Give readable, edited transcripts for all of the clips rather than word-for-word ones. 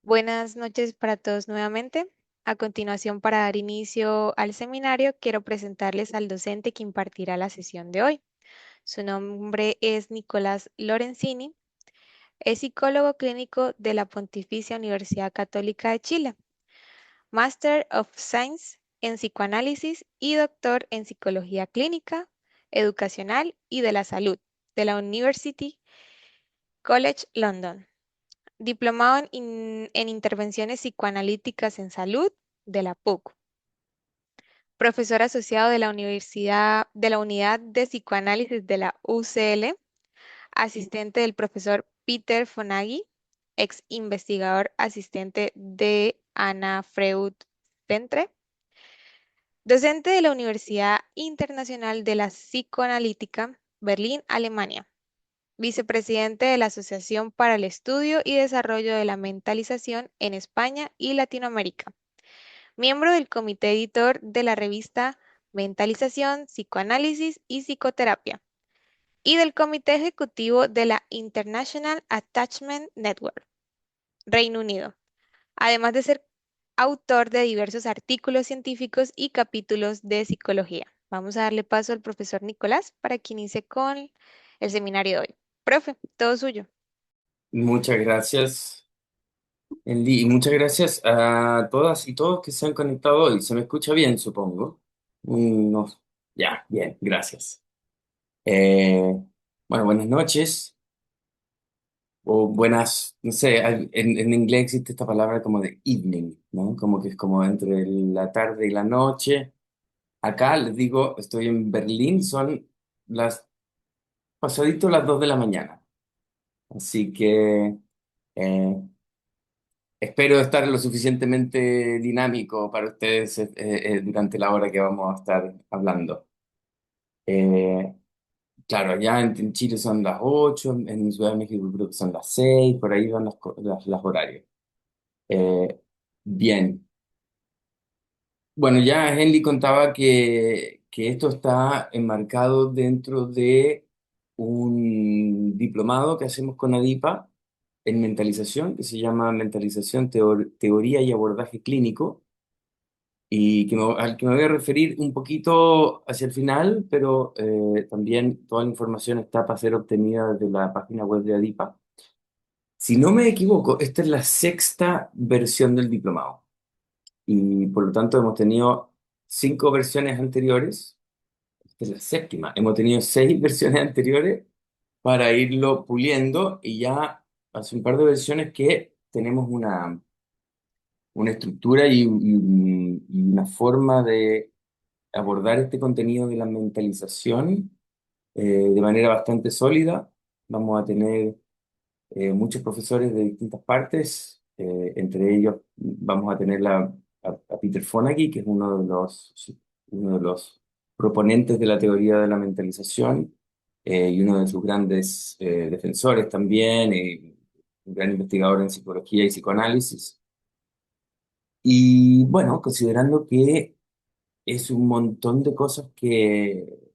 Buenas noches para todos nuevamente. A continuación, para dar inicio al seminario, quiero presentarles al docente que impartirá la sesión de hoy. Su nombre es Nicolás Lorenzini. Es psicólogo clínico de la Pontificia Universidad Católica de Chile, Master of Science en Psicoanálisis y doctor en Psicología Clínica, Educacional y de la Salud de la University College London. Diplomado en Intervenciones Psicoanalíticas en Salud de la PUC. Profesor asociado de la Universidad de la Unidad de Psicoanálisis de la UCL. Asistente del profesor Peter Fonagy, ex investigador asistente de Anna Freud Centre. Docente de la Universidad Internacional de la Psicoanalítica, Berlín, Alemania. Vicepresidente de la Asociación para el Estudio y Desarrollo de la Mentalización en España y Latinoamérica. Miembro del comité editor de la revista Mentalización, Psicoanálisis y Psicoterapia y del comité ejecutivo de la International Attachment Network, Reino Unido, además de ser autor de diversos artículos científicos y capítulos de psicología. Vamos a darle paso al profesor Nicolás para que inicie con el seminario de hoy. Profe, todo suyo. Muchas gracias, Enli, y muchas gracias a todas y todos que se han conectado hoy. ¿Se me escucha bien, supongo? No, ya, bien, gracias. Eh, bueno, buenas noches o buenas, no sé, en inglés existe esta palabra como de evening, ¿no? Como que es como entre la tarde y la noche. Acá les digo, estoy en Berlín, son las pasadito las 2 de la mañana. Así que... eh, espero estar lo suficientemente dinámico para ustedes durante la hora que vamos a estar hablando. Eh, claro, allá en Chile son las 8, en Ciudad de México creo que son las 6, por ahí van las horarios. Eh, bien, bueno, ya Henry contaba que esto está enmarcado dentro de un diplomado que hacemos con ADIPA en mentalización, que se llama Mentalización, Teoría y Abordaje Clínico y al que me voy a referir un poquito hacia el final, pero también toda la información está para ser obtenida desde la página web de ADIPA. Si no me equivoco, esta es la sexta versión del diplomado y por lo tanto hemos tenido 5 versiones anteriores. Esta es la séptima. Hemos tenido 6 versiones anteriores para irlo puliendo y ya hace un par de versiones que tenemos una estructura y una forma de abordar este contenido de la mentalización de manera bastante sólida. Vamos a tener muchos profesores de distintas partes, entre ellos vamos a tener a Peter Fonagy, que es uno de los proponentes de la teoría de la mentalización y uno de sus grandes defensores también, un gran investigador en psicología y psicoanálisis. Y bueno, considerando que es un montón de cosas que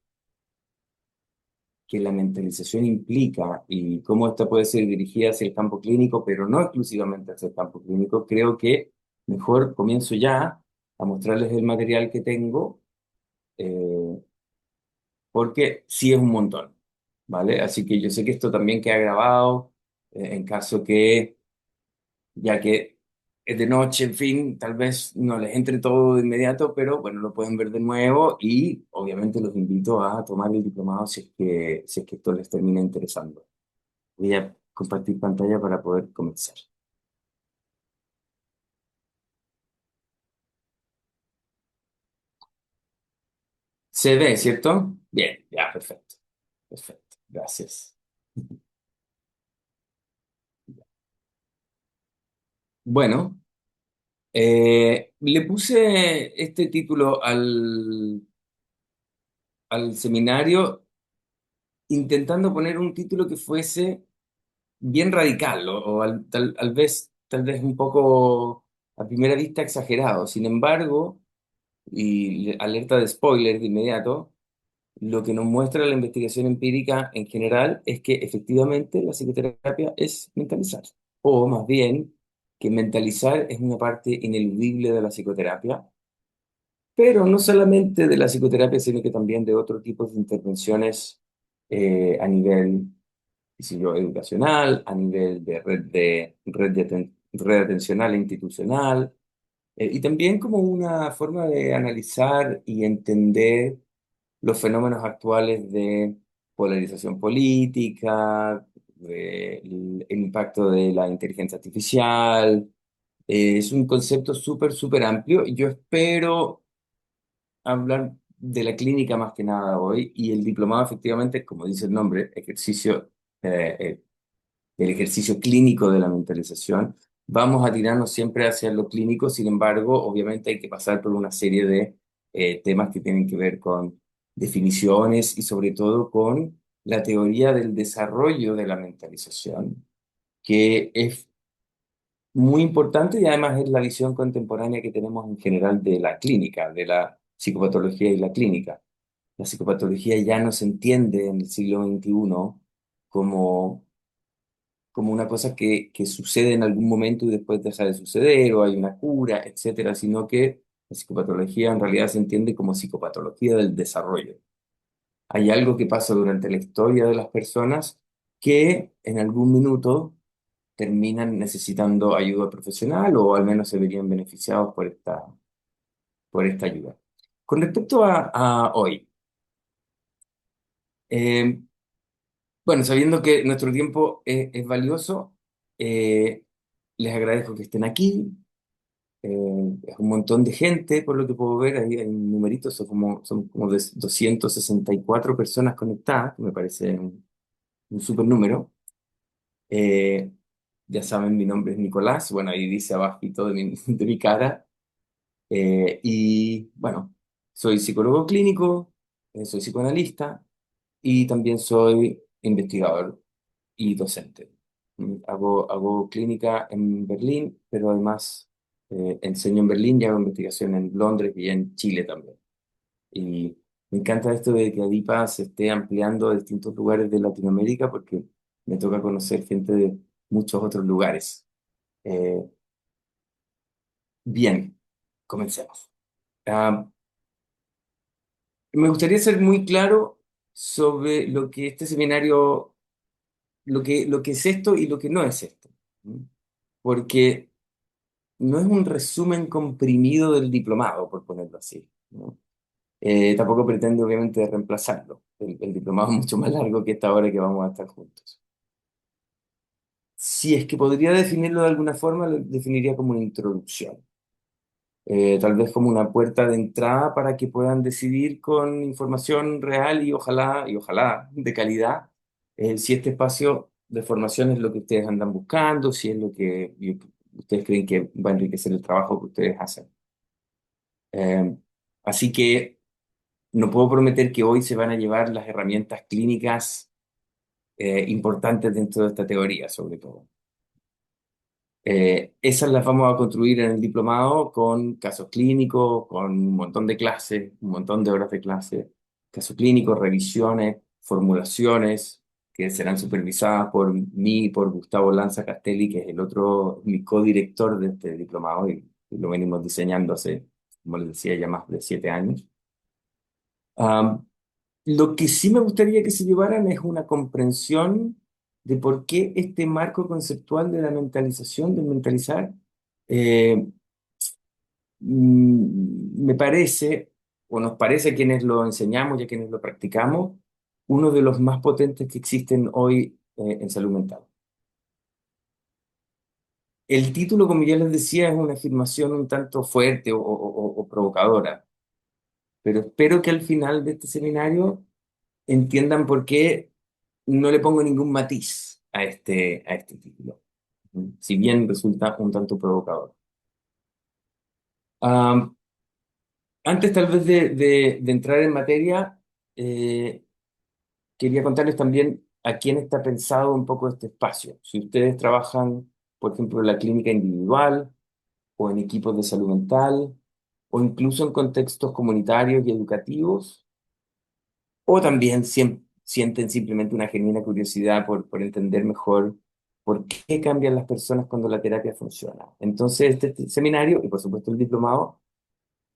la mentalización implica y cómo esta puede ser dirigida hacia el campo clínico, pero no exclusivamente hacia el campo clínico, creo que mejor comienzo ya a mostrarles el material que tengo, eh, porque sí es un montón, ¿vale? Así que yo sé que esto también queda grabado, en caso que ya que es de noche, en fin, tal vez no les entre todo de inmediato, pero bueno, lo pueden ver de nuevo y obviamente los invito a tomar el diplomado si es que esto les termina interesando. Voy a compartir pantalla para poder comenzar. ¿Se ve, cierto? Bien, ya, perfecto. Perfecto, gracias. Bueno, le puse este título al seminario intentando poner un título que fuese bien radical o tal vez un poco a primera vista exagerado. Sin embargo, y alerta de spoiler de inmediato, lo que nos muestra la investigación empírica en general es que efectivamente la psicoterapia es mentalizar, o más bien que mentalizar es una parte ineludible de la psicoterapia, pero no solamente de la psicoterapia, sino que también de otro tipo de intervenciones a nivel, qué sé yo, educacional, a nivel red atencional e institucional, y también como una forma de analizar y entender los fenómenos actuales de polarización política, el impacto de la inteligencia artificial. Es un concepto súper, súper amplio. Yo espero hablar de la clínica más que nada hoy y el diplomado efectivamente, como dice el nombre, el ejercicio clínico de la mentalización. Vamos a tirarnos siempre hacia lo clínico, sin embargo, obviamente hay que pasar por una serie de temas que tienen que ver con definiciones y sobre todo con la teoría del desarrollo de la mentalización, que es muy importante y además es la visión contemporánea que tenemos en general de la clínica, de la psicopatología y la clínica. La psicopatología ya no se entiende en el siglo XXI como como una cosa que sucede en algún momento y después deja de suceder, o hay una cura, etcétera, sino que la psicopatología en realidad se entiende como psicopatología del desarrollo. Hay algo que pasa durante la historia de las personas que en algún minuto terminan necesitando ayuda profesional o al menos se verían beneficiados por esta ayuda. Con respecto a hoy, eh, bueno, sabiendo que nuestro tiempo es valioso, eh, les agradezco que estén aquí. Es un montón de gente, por lo que puedo ver, ahí hay un numerito, son como de 264 personas conectadas, que me parece un súper número. Eh, ya saben, mi nombre es Nicolás, bueno, ahí dice abajito de de mi cara. Y bueno, soy psicólogo clínico, soy psicoanalista y también soy investigador y docente. Hago clínica en Berlín, pero además enseño en Berlín y hago investigación en Londres y en Chile también. Y me encanta esto de que Adipa se esté ampliando a distintos lugares de Latinoamérica porque me toca conocer gente de muchos otros lugares. Eh, bien, comencemos. Ah, me gustaría ser muy claro sobre lo que este seminario, lo que es esto y lo que no es esto. ¿Mm? Porque no es un resumen comprimido del diplomado, por ponerlo así, ¿no? Tampoco pretende, obviamente, reemplazarlo. El diplomado es mucho más largo que esta hora que vamos a estar juntos. Si es que podría definirlo de alguna forma, lo definiría como una introducción. Tal vez como una puerta de entrada para que puedan decidir con información real y ojalá de calidad, si este espacio de formación es lo que ustedes andan buscando, si es lo que ustedes creen que va a enriquecer el trabajo que ustedes hacen. Eh, Así que no puedo prometer que hoy se van a llevar las herramientas clínicas importantes dentro de esta teoría, sobre todo. Esas las vamos a construir en el diplomado con casos clínicos, con un montón de clases, un montón de horas de clase, casos clínicos, revisiones, formulaciones que serán supervisadas por mí y por Gustavo Lanza Castelli, que es el otro, mi codirector de este diplomado y lo venimos diseñando hace, como les decía, ya más de 7 años. Am, lo que sí me gustaría que se llevaran es una comprensión de por qué este marco conceptual de la mentalización, del mentalizar, eh, me parece, o nos parece a quienes lo enseñamos y a quienes lo practicamos, uno de los más potentes que existen hoy en salud mental. El título, como ya les decía, es una afirmación un tanto fuerte o provocadora, pero espero que al final de este seminario entiendan por qué no le pongo ningún matiz a este título, si bien resulta un tanto provocador. Am, Antes tal vez de entrar en materia, eh, quería contarles también a quién está pensado un poco este espacio. Si ustedes trabajan, por ejemplo, en la clínica individual o en equipos de salud mental o incluso en contextos comunitarios y educativos, o también sienten simplemente una genuina curiosidad por entender mejor ¿Por qué cambian las personas cuando la terapia funciona? Entonces, este seminario y por supuesto el diplomado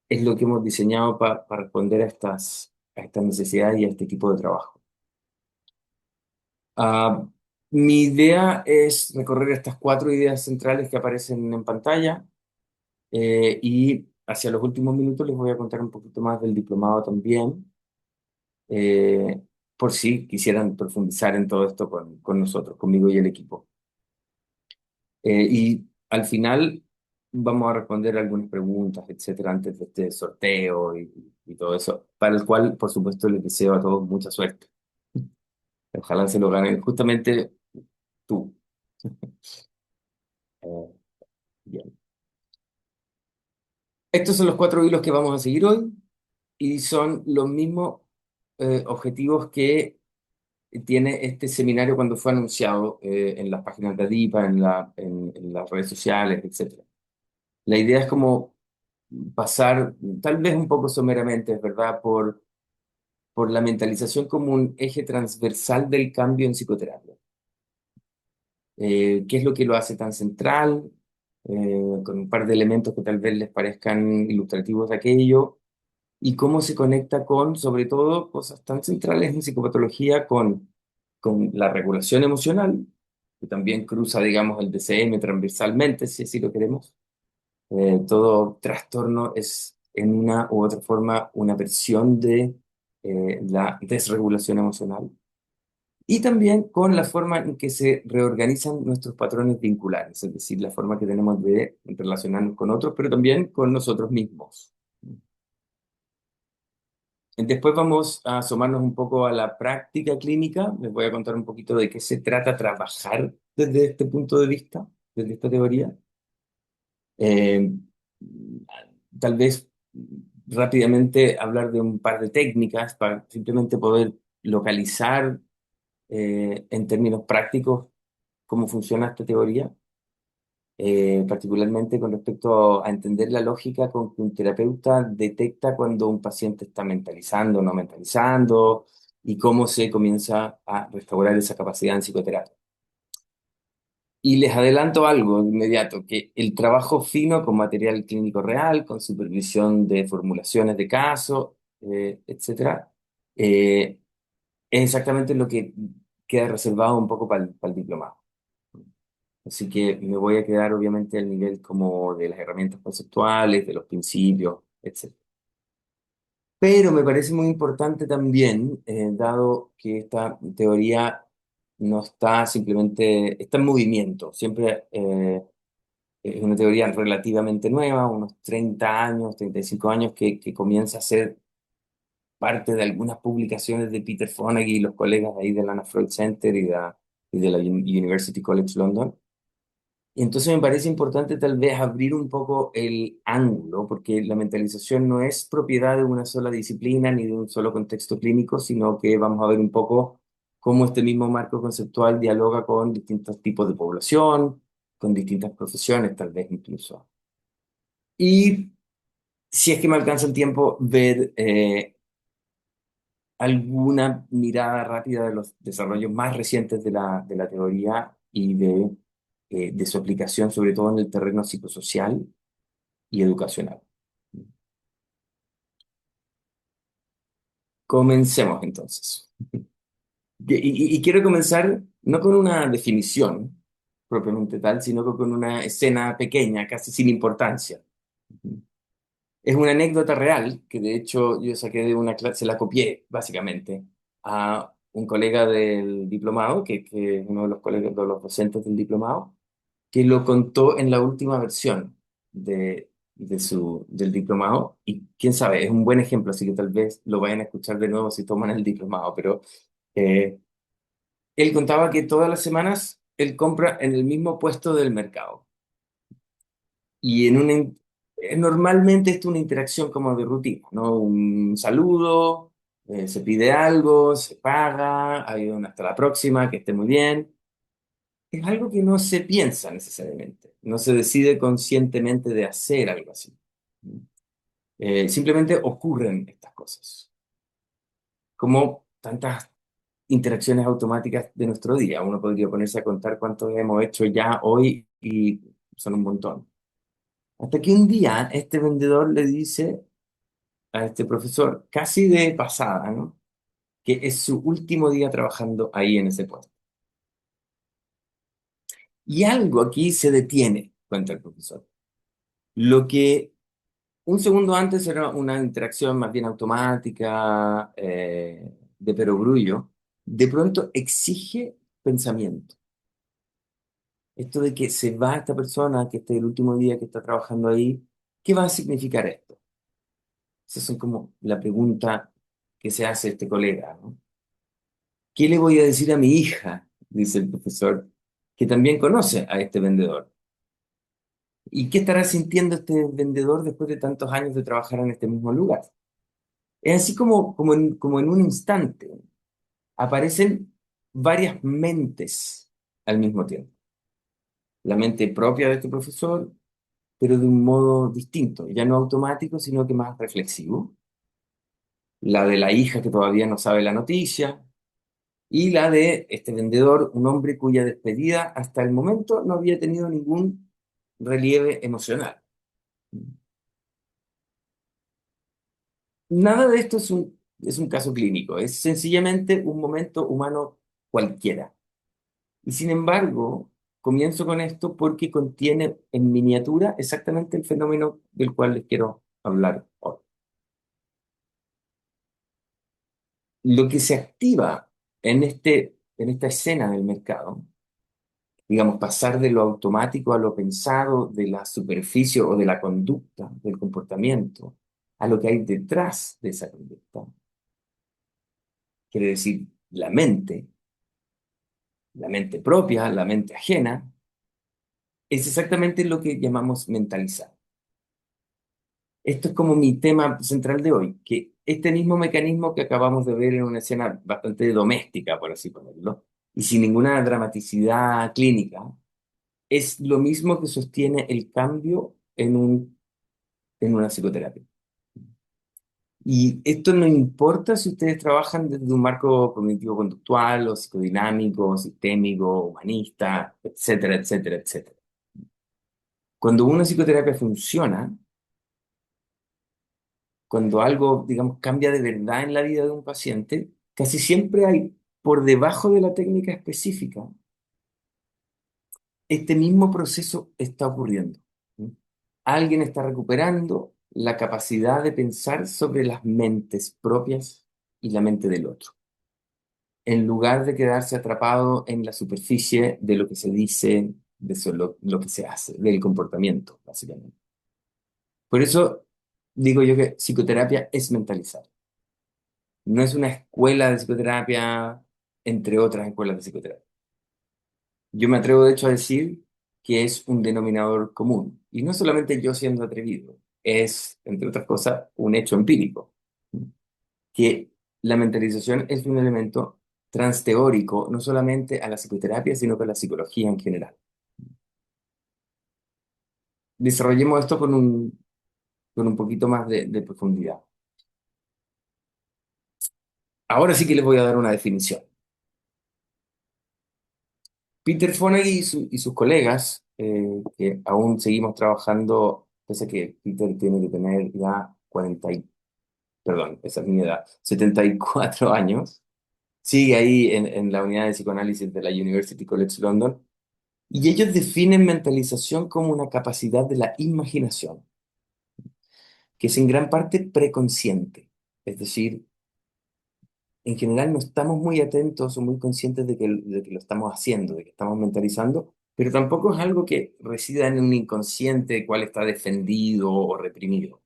es lo que hemos diseñado para responder a estas necesidades y a este tipo de trabajo. Ah, Mi idea es recorrer estas cuatro ideas centrales que aparecen en pantalla y hacia los últimos minutos les voy a contar un poquito más del diplomado también, eh, por si quisieran profundizar en todo esto con nosotros, conmigo y el equipo. Y al final vamos a responder algunas preguntas, etcétera, antes de este sorteo y todo eso, para el cual, por supuesto, les deseo a todos mucha suerte. Ojalá se lo ganen justamente tú. Eh, Bien. Estos son los cuatro hilos que vamos a seguir hoy y son los mismos objetivos que tiene este seminario cuando fue anunciado en las páginas de ADIPA, en las redes sociales, etcétera. La idea es como pasar, tal vez un poco someramente, es verdad, por la mentalización como un eje transversal del cambio en psicoterapia. ¿Qué es lo que lo hace tan central? Con un par de elementos que tal vez les parezcan ilustrativos de aquello, y cómo se conecta con, sobre todo, cosas tan centrales en psicopatología, con la regulación emocional, que también cruza, digamos, el DCM transversalmente, si así lo queremos. Todo trastorno es, en una u otra forma, una versión de la desregulación emocional. Y también con la forma en que se reorganizan nuestros patrones vinculares, es decir, la forma que tenemos de relacionarnos con otros, pero también con nosotros mismos. Después vamos a asomarnos un poco a la práctica clínica. Les voy a contar un poquito de qué se trata trabajar desde este punto de vista, desde esta teoría. Eh, Tal vez rápidamente hablar de un par de técnicas para simplemente poder localizar en términos prácticos cómo funciona esta teoría, particularmente con respecto a entender la lógica con que un terapeuta detecta cuando un paciente está mentalizando o no mentalizando y cómo se comienza a restaurar esa capacidad en psicoterapia. Y les adelanto algo de inmediato, que el trabajo fino con material clínico real, con supervisión de formulaciones de caso, etcétera, eh, es exactamente lo que queda reservado un poco para el diplomado. Así que me voy a quedar obviamente al nivel como de las herramientas conceptuales, de los principios, etc. Pero me parece muy importante también, dado que esta teoría no está simplemente, está en movimiento, siempre es una teoría relativamente nueva, unos 30 años, 35 años, que comienza a ser parte de algunas publicaciones de Peter Fonagy y los colegas ahí del Anna Freud Center y de la University College London. Y entonces me parece importante tal vez abrir un poco el ángulo, porque la mentalización no es propiedad de una sola disciplina ni de un solo contexto clínico, sino que vamos a ver un poco cómo este mismo marco conceptual dialoga con distintos tipos de población, con distintas profesiones tal vez incluso. Y si es que me alcanza el tiempo, ver alguna mirada rápida de los desarrollos más recientes de la teoría y de su aplicación, sobre todo en el terreno psicosocial y educacional. Comencemos entonces. Y quiero comenzar no con una definición propiamente tal, sino que con una escena pequeña, casi sin importancia. Es una anécdota real que de hecho yo saqué de una clase, se la copié básicamente a un colega del diplomado, que es uno de los colegas, de los docentes del diplomado, que lo contó en la última versión del diplomado. Y quién sabe, es un buen ejemplo, así que tal vez lo vayan a escuchar de nuevo si toman el diplomado. Pero eh, él contaba que todas las semanas él compra en el mismo puesto del mercado. Y normalmente esto es una interacción como de rutina, ¿no? Un saludo, se pide algo, se paga, hay un hasta la próxima, que esté muy bien. Es algo que no se piensa necesariamente, no se decide conscientemente de hacer algo así. Simplemente ocurren estas cosas, como tantas interacciones automáticas de nuestro día. Uno podría ponerse a contar cuántos hemos hecho ya hoy y son un montón. Hasta que un día este vendedor le dice a este profesor, casi de pasada, ¿no? Que es su último día trabajando ahí en ese puesto. Y algo aquí se detiene, cuenta el profesor. Lo que un segundo antes era una interacción más bien automática, de perogrullo, de pronto exige pensamiento. Esto de que se va esta persona, que este es el último día que está trabajando ahí, ¿qué va a significar esto? Esa es como la pregunta que se hace este colega, ¿no? ¿Qué le voy a decir a mi hija? Dice el profesor, que también conoce a este vendedor. ¿Y qué estará sintiendo este vendedor después de tantos años de trabajar en este mismo lugar? Es así como en un instante aparecen varias mentes al mismo tiempo. La mente propia de este profesor, pero de un modo distinto, ya no automático, sino que más reflexivo. La de la hija que todavía no sabe la noticia, y la de este vendedor, un hombre cuya despedida hasta el momento no había tenido ningún relieve emocional. Nada de esto es un caso clínico, es sencillamente un momento humano cualquiera. Y sin embargo, comienzo con esto porque contiene en miniatura exactamente el fenómeno del cual les quiero hablar hoy. Lo que se activa en esta escena del mercado, digamos, pasar de lo automático a lo pensado, de la superficie o de la conducta, del comportamiento, a lo que hay detrás de esa conducta, quiere decir la mente propia, la mente ajena, es exactamente lo que llamamos mentalizar. Esto es como mi tema central de hoy, que este mismo mecanismo que acabamos de ver en una escena bastante doméstica, por así ponerlo, y sin ninguna dramaticidad clínica, es lo mismo que sostiene el cambio en una psicoterapia. Y esto no importa si ustedes trabajan desde un marco cognitivo-conductual o psicodinámico, o sistémico, humanista, etcétera, etcétera, etcétera. Cuando una psicoterapia funciona, cuando algo, digamos, cambia de verdad en la vida de un paciente, casi siempre hay por debajo de la técnica específica, este mismo proceso está ocurriendo. ¿Sí? Alguien está recuperando la capacidad de pensar sobre las mentes propias y la mente del otro, en lugar de quedarse atrapado en la superficie de lo que se dice, de lo que se hace, del comportamiento, básicamente. Por eso digo yo que psicoterapia es mentalizar. No es una escuela de psicoterapia entre otras escuelas de psicoterapia. Yo me atrevo de hecho a decir que es un denominador común. Y no solamente yo siendo atrevido, es, entre otras cosas, un hecho empírico, que la mentalización es un elemento transteórico, no solamente a la psicoterapia, sino que a la psicología en general. Desarrollemos esto con un poquito más de profundidad. Ahora sí que les voy a dar una definición. Peter Fonagy y sus colegas, que aún seguimos trabajando, pese a que Peter tiene que tener ya 40 perdón, esa es mi edad, 74 años, sigue ahí en la unidad de psicoanálisis de la University College London, y ellos definen mentalización como una capacidad de la imaginación, que es en gran parte preconsciente, es decir, en general no estamos muy atentos o muy conscientes de que lo estamos haciendo, de que estamos mentalizando, pero tampoco es algo que resida en un inconsciente cual está defendido o reprimido.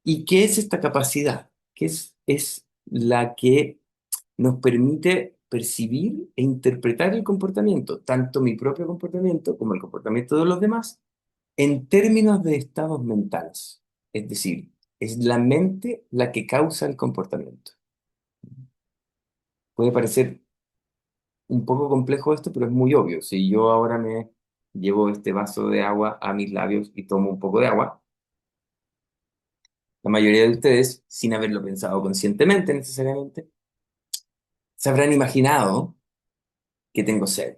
¿Y qué es esta capacidad? Es la que nos permite percibir e interpretar el comportamiento, tanto mi propio comportamiento como el comportamiento de los demás, en términos de estados mentales. Es decir, es la mente la que causa el comportamiento. Puede parecer un poco complejo esto, pero es muy obvio. Si yo ahora me llevo este vaso de agua a mis labios y tomo un poco de agua, la mayoría de ustedes, sin haberlo pensado conscientemente necesariamente, Se habrán imaginado que tengo sed.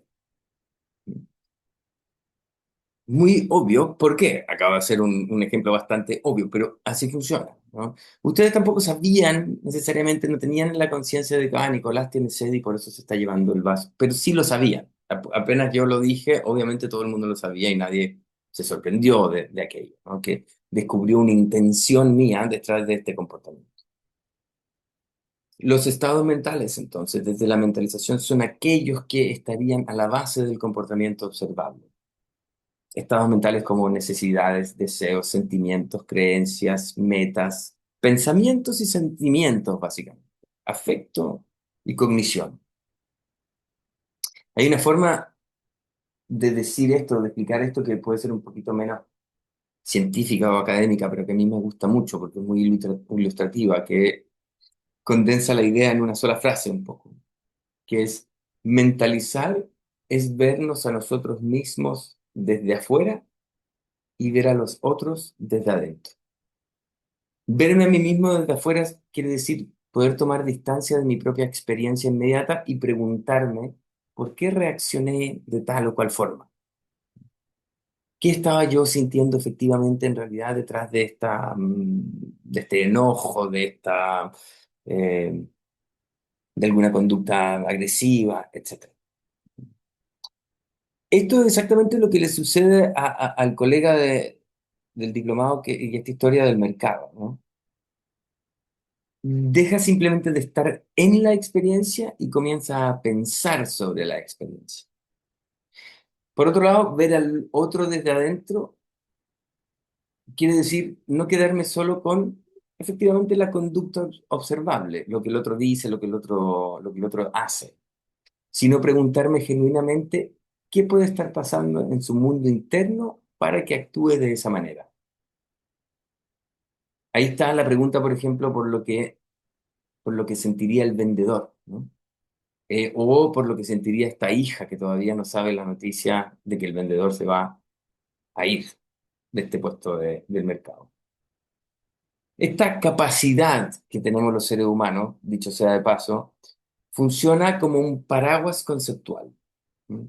Muy obvio, ¿por qué? Acaba de ser un ejemplo bastante obvio, pero así funciona, ¿no? Ustedes tampoco sabían necesariamente, no tenían la conciencia de que, Nicolás tiene sed y por eso se está llevando el vaso, pero sí lo sabían. Apenas yo lo dije, obviamente todo el mundo lo sabía y nadie se sorprendió de aquello, ¿no? Que descubrió una intención mía detrás de este comportamiento. Los estados mentales, entonces, desde la mentalización, son aquellos que estarían a la base del comportamiento observable. Estados mentales como necesidades, deseos, sentimientos, creencias, metas, pensamientos y sentimientos, básicamente. Afecto y cognición. Hay una forma de decir esto, de explicar esto, que puede ser un poquito menos científica o académica, pero que a mí me gusta mucho porque es muy ilustrativa, que condensa la idea en una sola frase un poco, que es mentalizar es vernos a nosotros mismos desde afuera y ver a los otros desde adentro. Verme a mí mismo desde afuera quiere decir poder tomar distancia de mi propia experiencia inmediata y preguntarme por qué reaccioné de tal o cual forma. ¿Qué estaba yo sintiendo efectivamente en realidad detrás de de este enojo, eh, de alguna conducta agresiva, etcétera? Esto es exactamente lo que le sucede al colega del diplomado y esta historia del mercado, ¿no? Deja simplemente de estar en la experiencia y comienza a pensar sobre la experiencia. Por otro lado, ver al otro desde adentro quiere decir no quedarme solo con efectivamente la conducta observable, lo que el otro dice, lo que el otro hace, sino preguntarme genuinamente qué puede estar pasando en su mundo interno para que actúe de esa manera. Ahí está la pregunta, por ejemplo, por lo que sentiría el vendedor, ¿no? O por lo que sentiría esta hija que todavía no sabe la noticia de que el vendedor se va a ir de este puesto del mercado. Esta capacidad que tenemos los seres humanos, dicho sea de paso, funciona como un paraguas conceptual. ¿Mm?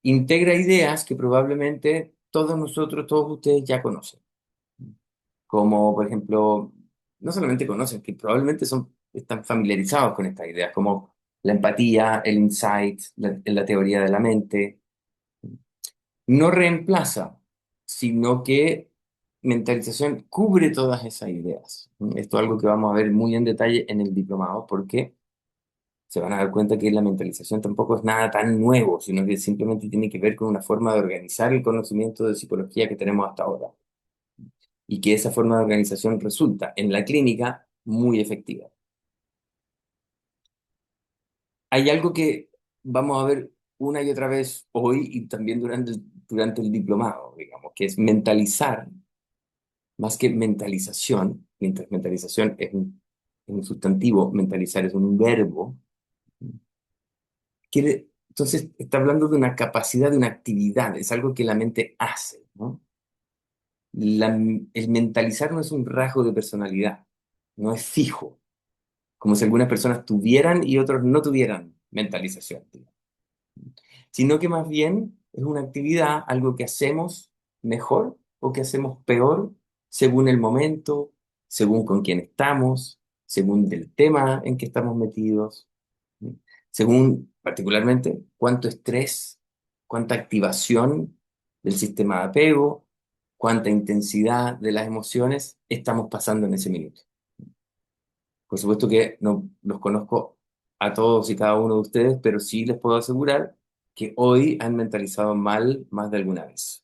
Integra ideas que probablemente todos nosotros, todos ustedes ya conocen. Como, por ejemplo, no solamente conocen, que probablemente están familiarizados con estas ideas, como la empatía, el insight, la teoría de la mente. No reemplaza, sino que mentalización cubre todas esas ideas. Esto es algo que vamos a ver muy en detalle en el diplomado, porque se van a dar cuenta que la mentalización tampoco es nada tan nuevo, sino que simplemente tiene que ver con una forma de organizar el conocimiento de psicología que tenemos hasta ahora. Y que esa forma de organización resulta en la clínica muy efectiva. Hay algo que vamos a ver una y otra vez hoy y también durante el diplomado, digamos, que es mentalizar más que mentalización, mientras mentalización es un sustantivo, mentalizar es un verbo, entonces está hablando de una capacidad, de una actividad, es algo que la mente hace, ¿no? El mentalizar no es un rasgo de personalidad, no es fijo, como si algunas personas tuvieran y otros no tuvieran mentalización, sino que más bien es una actividad, algo que hacemos mejor o que hacemos peor según el momento, según con quién estamos, según el tema en que estamos metidos, ¿sí? Según particularmente cuánto estrés, cuánta activación del sistema de apego, cuánta intensidad de las emociones estamos pasando en ese minuto. Por supuesto que no los conozco a todos y cada uno de ustedes, pero sí les puedo asegurar que hoy han mentalizado mal más de alguna vez.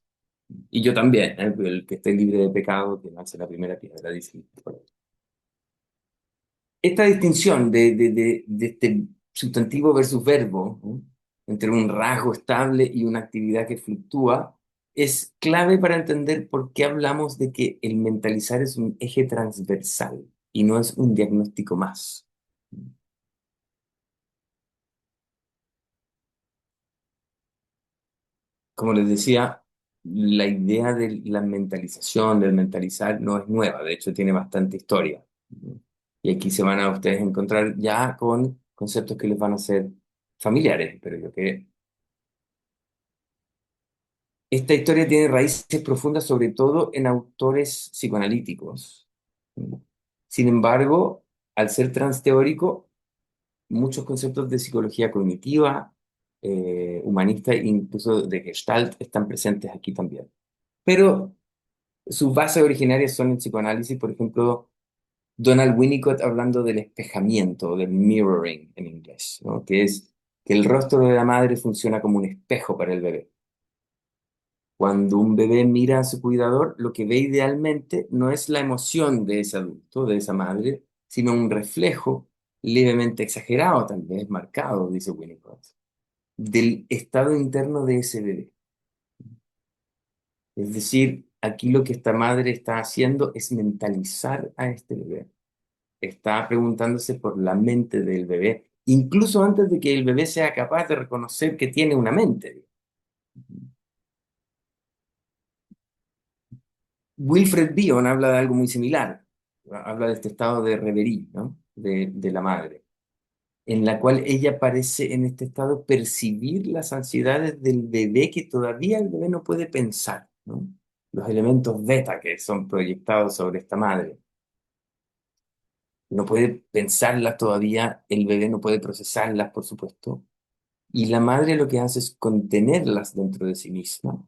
Y yo también, ¿eh? El que esté libre de pecado, que lance la primera piedra, dice. Esta distinción de este sustantivo versus verbo, ¿no? Entre un rasgo estable y una actividad que fluctúa, es clave para entender por qué hablamos de que el mentalizar es un eje transversal y no es un diagnóstico más. Como les decía, la idea de la mentalización, del mentalizar, no es nueva, de hecho tiene bastante historia. Y aquí se van a ustedes encontrar ya con conceptos que les van a ser familiares, pero yo que esta historia tiene raíces profundas, sobre todo en autores psicoanalíticos. Sin embargo, al ser transteórico, muchos conceptos de psicología cognitiva, humanista e incluso de Gestalt están presentes aquí también. Pero sus bases originarias son el psicoanálisis, por ejemplo, Donald Winnicott hablando del espejamiento, del mirroring en inglés, ¿no? Que es que el rostro de la madre funciona como un espejo para el bebé. Cuando un bebé mira a su cuidador, lo que ve idealmente no es la emoción de ese adulto, de esa madre, sino un reflejo levemente exagerado, tal vez marcado, dice Winnicott, del estado interno de ese bebé. Es decir, aquí lo que esta madre está haciendo es mentalizar a este bebé. Está preguntándose por la mente del bebé, incluso antes de que el bebé sea capaz de reconocer que tiene una mente. Wilfred Bion habla de algo muy similar. Habla de este estado de reverie, ¿no? De la madre, en la cual ella parece en este estado percibir las ansiedades del bebé que todavía el bebé no puede pensar, ¿no? Los elementos beta que son proyectados sobre esta madre. No puede pensarlas todavía, el bebé no puede procesarlas, por supuesto. Y la madre lo que hace es contenerlas dentro de sí misma,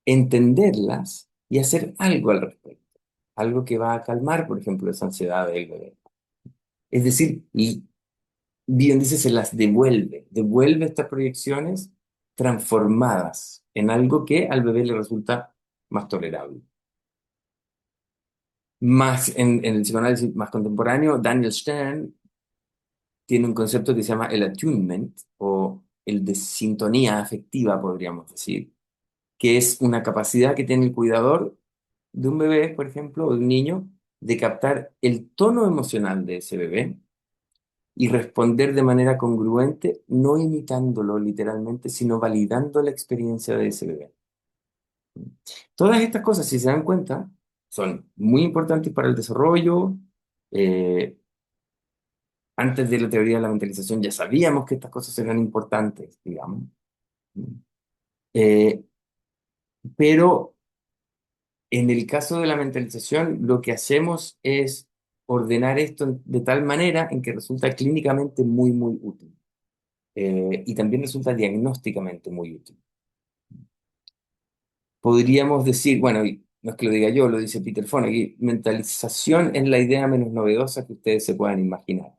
entenderlas y hacer algo al respecto. Algo que va a calmar, por ejemplo, esa ansiedad del bebé. Es decir, y bien dice, se las devuelve, devuelve estas proyecciones transformadas en algo que al bebé le resulta más tolerable. Más en el psicoanálisis más contemporáneo, Daniel Stern tiene un concepto que se llama el attunement o el de sintonía afectiva, podríamos decir, que es una capacidad que tiene el cuidador de un bebé, por ejemplo, o de un niño, de captar el tono emocional de ese bebé y responder de manera congruente, no imitándolo literalmente, sino validando la experiencia de ese bebé. Todas estas cosas, si se dan cuenta, son muy importantes para el desarrollo. Eh, Antes de la teoría de la mentalización ya sabíamos que estas cosas eran importantes, digamos. Eh, pero en el caso de la mentalización, lo que hacemos es ordenar esto de tal manera en que resulta clínicamente muy, muy útil. Y también resulta diagnósticamente muy útil. Podríamos decir, bueno, y no es que lo diga yo, lo dice Peter Fonagy, mentalización es la idea menos novedosa que ustedes se puedan imaginar.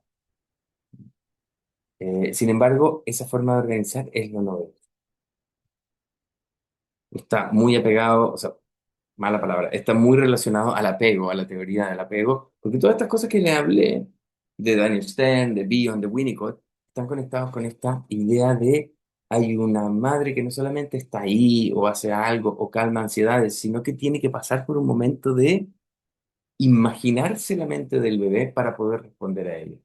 Sin embargo, esa forma de organizar es lo novedoso. Está muy apegado, o sea, mala palabra, está muy relacionado al apego, a la teoría del apego, porque todas estas cosas que le hablé de Daniel Stern, de Bion, de Winnicott, están conectados con esta idea de hay una madre que no solamente está ahí o hace algo o calma ansiedades, sino que tiene que pasar por un momento de imaginarse la mente del bebé para poder responder a ella.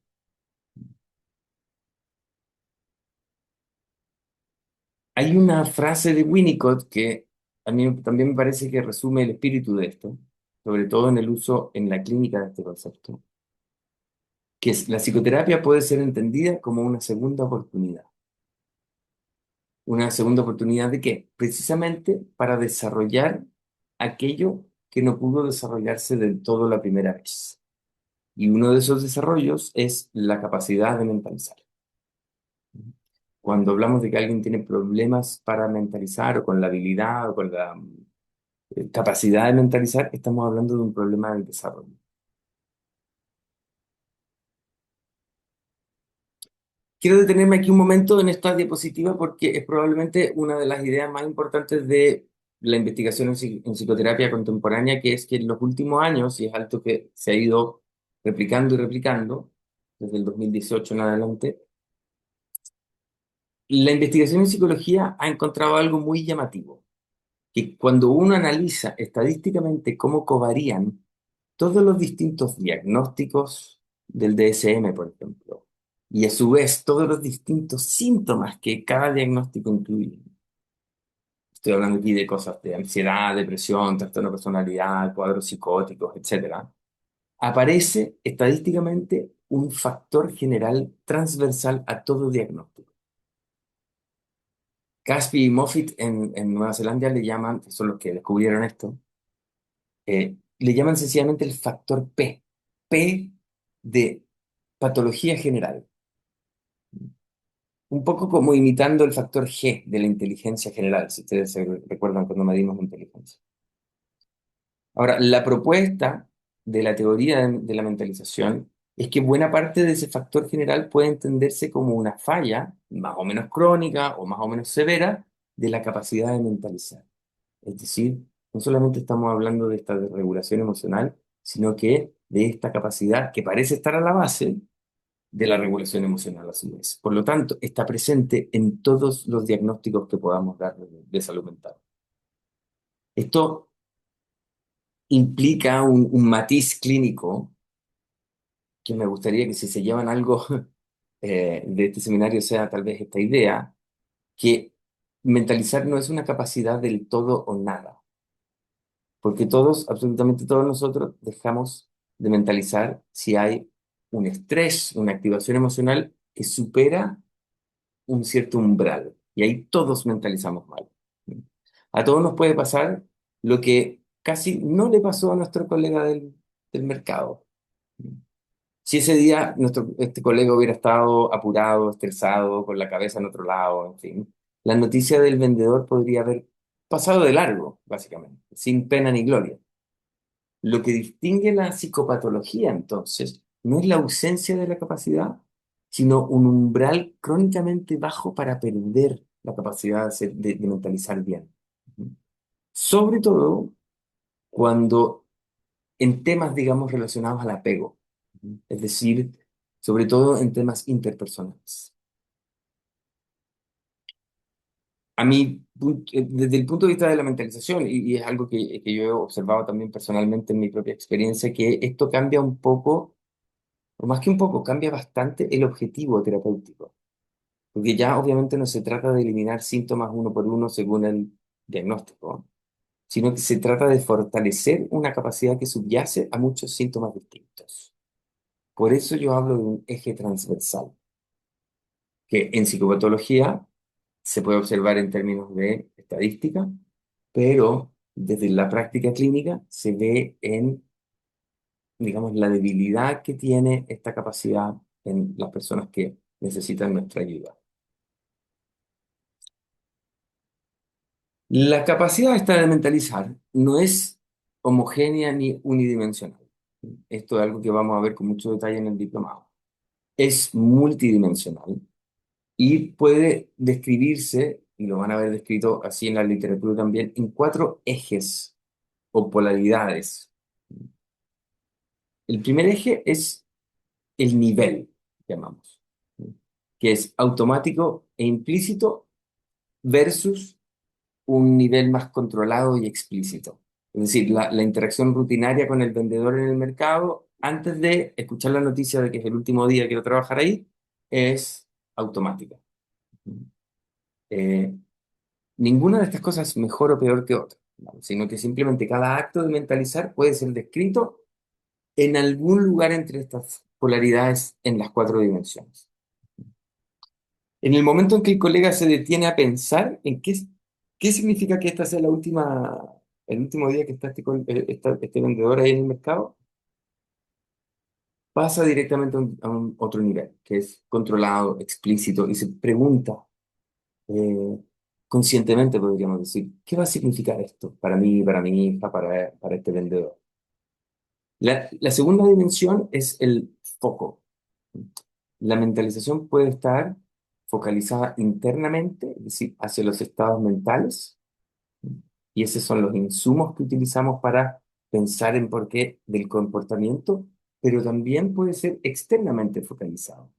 Hay una frase de Winnicott que a mí también me parece que resume el espíritu de esto, sobre todo en el uso en la clínica de este concepto, que es la psicoterapia puede ser entendida como una segunda oportunidad. ¿Una segunda oportunidad de qué? Precisamente para desarrollar aquello que no pudo desarrollarse del todo la primera vez. Y uno de esos desarrollos es la capacidad de mentalizar. Cuando hablamos de que alguien tiene problemas para mentalizar o con la habilidad o con la capacidad de mentalizar, estamos hablando de un problema del desarrollo. Quiero detenerme aquí un momento en esta diapositiva porque es probablemente una de las ideas más importantes de la investigación en psicoterapia contemporánea, que es que en los últimos años, y es algo que se ha ido replicando y replicando desde el 2018 en adelante, la investigación en psicología ha encontrado algo muy llamativo, que cuando uno analiza estadísticamente cómo covarían todos los distintos diagnósticos del DSM, por ejemplo, y a su vez todos los distintos síntomas que cada diagnóstico incluye. Estoy hablando aquí de cosas de ansiedad, depresión, trastorno de personalidad, cuadros psicóticos, etcétera. Aparece estadísticamente un factor general transversal a todo diagnóstico. Caspi y Moffitt en Nueva Zelanda le llaman, que son los que descubrieron esto, le llaman sencillamente el factor P, P de patología general, un poco como imitando el factor G de la inteligencia general, si ustedes se recuerdan cuando medimos inteligencia. Ahora, la propuesta de la teoría de la mentalización es que buena parte de ese factor general puede entenderse como una falla más o menos crónica o más o menos severa de la capacidad de mentalizar. Es decir, no solamente estamos hablando de esta desregulación emocional, sino que de esta capacidad que parece estar a la base de la regulación emocional a su vez. Por lo tanto, está presente en todos los diagnósticos que podamos dar de salud mental. Esto implica un matiz clínico que me gustaría que si se llevan algo de este seminario sea tal vez esta idea, que mentalizar no es una capacidad del todo o nada, porque todos, absolutamente todos nosotros, dejamos de mentalizar si hay un estrés, una activación emocional que supera un cierto umbral, y ahí todos mentalizamos mal. A todos nos puede pasar lo que casi no le pasó a nuestro colega del mercado. Si ese día este colega hubiera estado apurado, estresado, con la cabeza en otro lado, en fin, la noticia del vendedor podría haber pasado de largo, básicamente, sin pena ni gloria. Lo que distingue la psicopatología, entonces, no es la ausencia de la capacidad, sino un umbral crónicamente bajo para perder la capacidad de mentalizar bien. Sobre todo cuando en temas, digamos, relacionados al apego, es decir, sobre todo en temas interpersonales. A mí, desde el punto de vista de la mentalización, y es algo que yo he observado también personalmente en mi propia experiencia, que esto cambia un poco, o más que un poco, cambia bastante el objetivo terapéutico. Porque ya obviamente no se trata de eliminar síntomas uno por uno según el diagnóstico, sino que se trata de fortalecer una capacidad que subyace a muchos síntomas distintos. Por eso yo hablo de un eje transversal, que en psicopatología se puede observar en términos de estadística, pero desde la práctica clínica se ve en, digamos, la debilidad que tiene esta capacidad en las personas que necesitan nuestra ayuda. La capacidad esta de mentalizar no es homogénea ni unidimensional. Esto es algo que vamos a ver con mucho detalle en el diplomado. Es multidimensional y puede describirse, y lo van a ver descrito así en la literatura también, en cuatro ejes o polaridades. El primer eje es el nivel, llamamos, que es automático e implícito versus un nivel más controlado y explícito. Es decir, la interacción rutinaria con el vendedor en el mercado antes de escuchar la noticia de que es el último día que quiero trabajar ahí es automática. Eh, Ninguna de estas cosas es mejor o peor que otra, ¿vale? Sino que simplemente cada acto de mentalizar puede ser descrito en algún lugar entre estas polaridades en las cuatro dimensiones. En el momento en que el colega se detiene a pensar en qué significa que esta sea el último día que está este vendedor ahí en el mercado, pasa directamente a un otro nivel, que es controlado, explícito, y se pregunta eh, conscientemente, podríamos decir, ¿qué va a significar esto para mi hija, para este vendedor? La segunda dimensión es el foco. La mentalización puede estar focalizada internamente, es decir, hacia los estados mentales, y esos son los insumos que utilizamos para pensar en por qué del comportamiento, pero también puede ser externamente focalizado,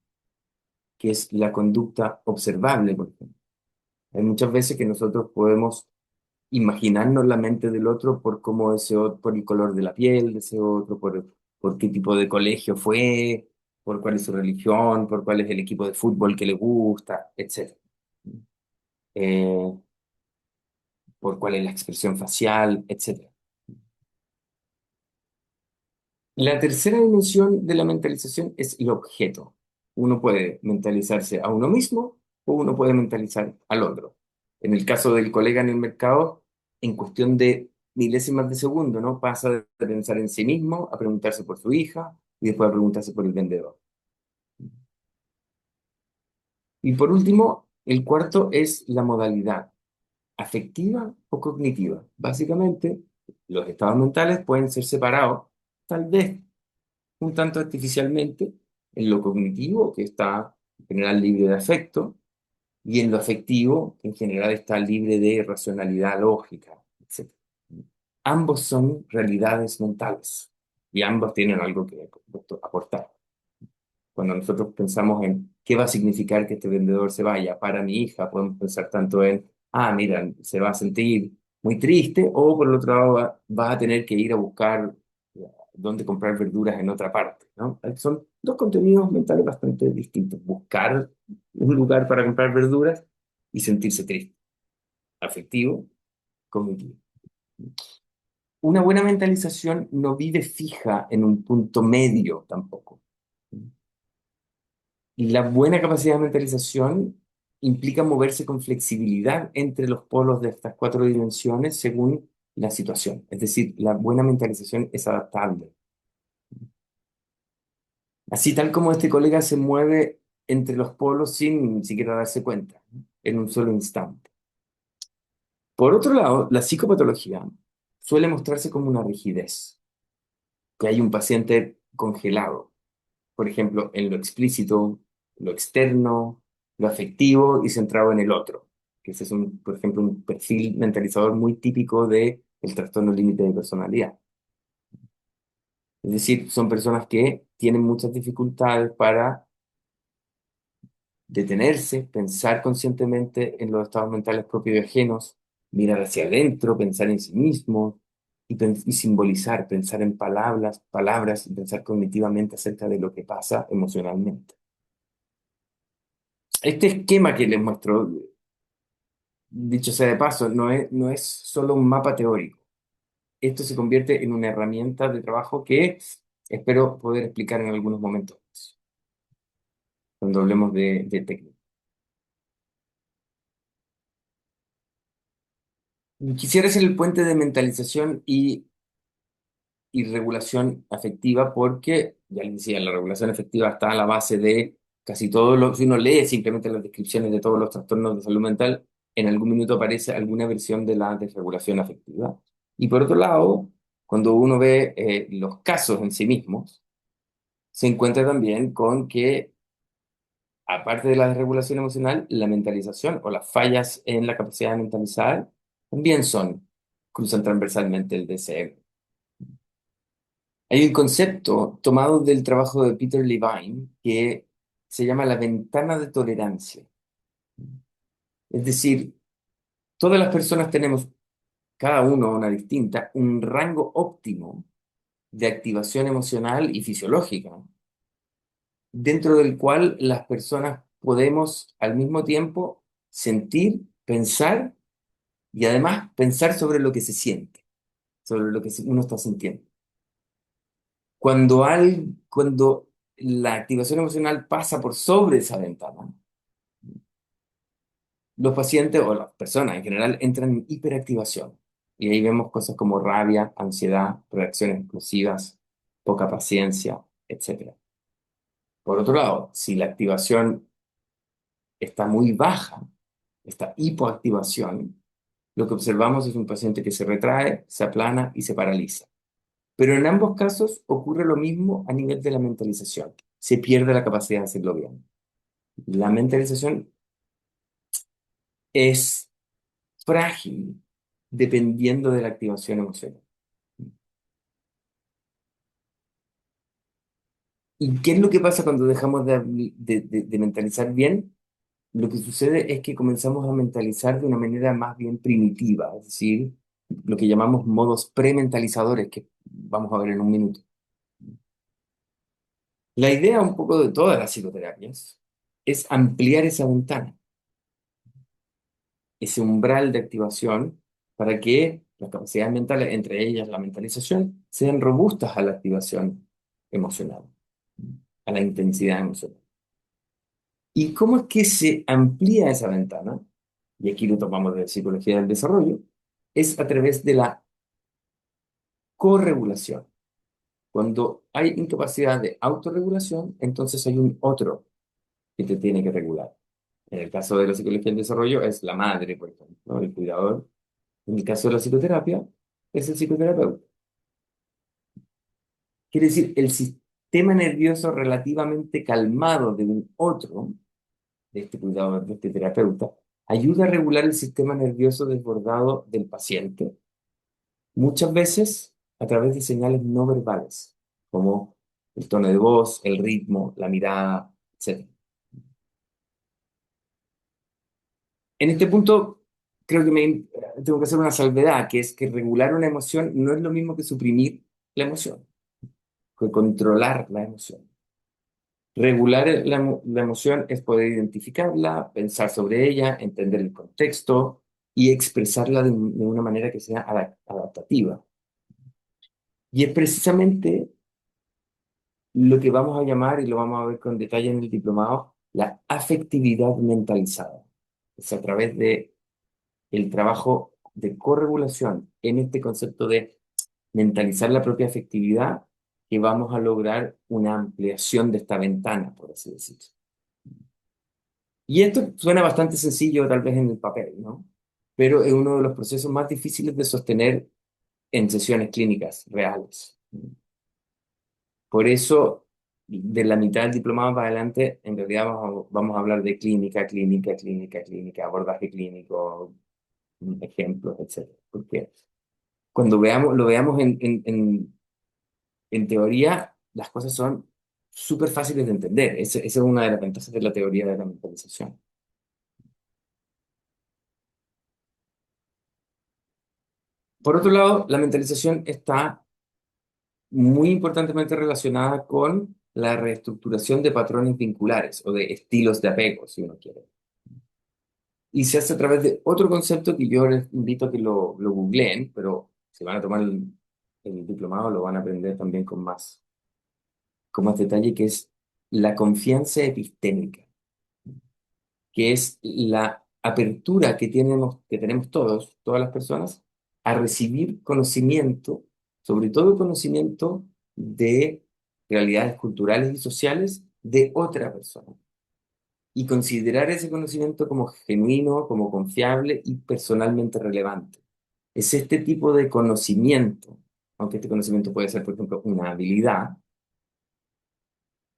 que es la conducta observable, por ejemplo. Hay muchas veces que nosotros podemos imaginarnos la mente del otro por cómo por el color de la piel de ese otro, por qué tipo de colegio fue, por cuál es su religión, por cuál es el equipo de fútbol que le gusta, etc. Eh, por cuál es la expresión facial, etc. La tercera dimensión de la mentalización es el objeto. Uno puede mentalizarse a uno mismo o uno puede mentalizar al otro. En el caso del colega en el mercado, en cuestión de milésimas de segundo, ¿no? Pasa de pensar en sí mismo a preguntarse por su hija y después a preguntarse por el vendedor. Y por último, el cuarto es la modalidad, afectiva o cognitiva. Básicamente, los estados mentales pueden ser separados, tal vez un tanto artificialmente, en lo cognitivo, que está en general libre de afecto, y en lo afectivo, que en general está libre de racionalidad lógica, etc. Ambos son realidades mentales y ambos tienen algo que aportar. Cuando nosotros pensamos en qué va a significar que este vendedor se vaya para mi hija, podemos pensar tanto en, mira, se va a sentir muy triste, o por el otro lado va a tener que ir a buscar dónde comprar verduras en otra parte, ¿no? Son dos contenidos mentales bastante distintos. Buscar un lugar para comprar verduras y sentirse triste. Afectivo, cognitivo. Una buena mentalización no vive fija en un punto medio tampoco. Y la buena capacidad de mentalización implica moverse con flexibilidad entre los polos de estas cuatro dimensiones según la situación. Es decir, la buena mentalización es adaptable. Así tal como este colega se mueve entre los polos sin siquiera darse cuenta, ¿no? En un solo instante. Por otro lado, la psicopatología suele mostrarse como una rigidez, que hay un paciente congelado, por ejemplo, en lo explícito, lo externo, lo afectivo y centrado en el otro, que ese es, por ejemplo, un perfil mentalizador muy típico del trastorno límite de personalidad. Es decir, son personas que tienen muchas dificultades para detenerse, pensar conscientemente en los estados mentales propios y ajenos, mirar hacia adentro, pensar en sí mismo y simbolizar, pensar en palabras y pensar cognitivamente acerca de lo que pasa emocionalmente. Este esquema que les muestro, dicho sea de paso, no es solo un mapa teórico. Esto se convierte en una herramienta de trabajo que espero poder explicar en algunos momentos cuando hablemos de técnica. Quisiera ser el puente de mentalización y regulación afectiva porque, ya les decía, la regulación afectiva está a la base de casi todo lo, si uno lee simplemente las descripciones de todos los trastornos de salud mental, en algún minuto aparece alguna versión de la desregulación afectiva. Y por otro lado, cuando uno ve los casos en sí mismos, se encuentra también con que, aparte de la desregulación emocional, la mentalización o las fallas en la capacidad de mentalizar también cruzan transversalmente el DCM. Hay un concepto tomado del trabajo de Peter Levine que se llama la ventana de tolerancia. Es decir, todas las personas tenemos, cada uno una distinta, un rango óptimo de activación emocional y fisiológica, dentro del cual las personas podemos al mismo tiempo sentir, pensar y además pensar sobre lo que se siente, sobre lo que uno está sintiendo. Cuando la activación emocional pasa por sobre esa ventana, los pacientes o las personas en general entran en hiperactivación. Y ahí vemos cosas como rabia, ansiedad, reacciones explosivas, poca paciencia, etc. Por otro lado, si la activación está muy baja, esta hipoactivación, lo que observamos es un paciente que se retrae, se aplana y se paraliza. Pero en ambos casos ocurre lo mismo a nivel de la mentalización. Se pierde la capacidad de hacerlo bien. La mentalización es frágil dependiendo de la activación emocional. ¿Y qué es lo que pasa cuando dejamos de mentalizar bien? Lo que sucede es que comenzamos a mentalizar de una manera más bien primitiva, es decir, lo que llamamos modos prementalizadores, que vamos a ver en un minuto. La idea un poco de todas las psicoterapias es ampliar esa ventana, ese umbral de activación, para que las capacidades mentales, entre ellas la mentalización, sean robustas a la activación emocional, a la intensidad emocional. ¿Y cómo es que se amplía esa ventana? Y aquí lo tomamos de psicología del desarrollo, es a través de la corregulación. Cuando hay incapacidad de autorregulación, entonces hay un otro que te tiene que regular. En el caso de la psicología del desarrollo es la madre, por ejemplo, ¿no? El cuidador. En el caso de la psicoterapia es el psicoterapeuta. Quiere decir, el sistema nervioso relativamente calmado de un otro, de este cuidador, de este terapeuta, ayuda a regular el sistema nervioso desbordado del paciente, muchas veces a través de señales no verbales, como el tono de voz, el ritmo, la mirada, etc. En este punto, creo que tengo que hacer una salvedad, que es que regular una emoción no es lo mismo que suprimir la emoción, que controlar la emoción. Regular la emoción es poder identificarla, pensar sobre ella, entender el contexto y expresarla de una manera que sea adaptativa. Y es precisamente lo que vamos a llamar, y lo vamos a ver con detalle en el diplomado, la afectividad mentalizada. Es a través de el trabajo de corregulación en este concepto de mentalizar la propia afectividad que vamos a lograr una ampliación de esta ventana, por así decirlo. Y esto suena bastante sencillo tal vez en el papel, ¿no? Pero es uno de los procesos más difíciles de sostener en sesiones clínicas reales. Por eso, de la mitad del diplomado para adelante, en realidad vamos a hablar de clínica, clínica, clínica, clínica, abordaje clínico, ejemplos, etcétera. Porque cuando lo veamos en teoría, las cosas son súper fáciles de entender. Esa es una de las ventajas de la teoría de la mentalización. Por otro lado, la mentalización está muy importantemente relacionada con la reestructuración de patrones vinculares o de estilos de apego, si uno quiere. Y se hace a través de otro concepto que yo les invito a que lo googleen, pero si van a tomar el diplomado lo van a aprender también con más detalle, que es la confianza epistémica, que es la apertura que tenemos todos, todas las personas, a recibir conocimiento, sobre todo conocimiento de realidades culturales y sociales de otra persona, y considerar ese conocimiento como genuino, como confiable y personalmente relevante. Es este tipo de conocimiento, aunque este conocimiento puede ser, por ejemplo, una habilidad,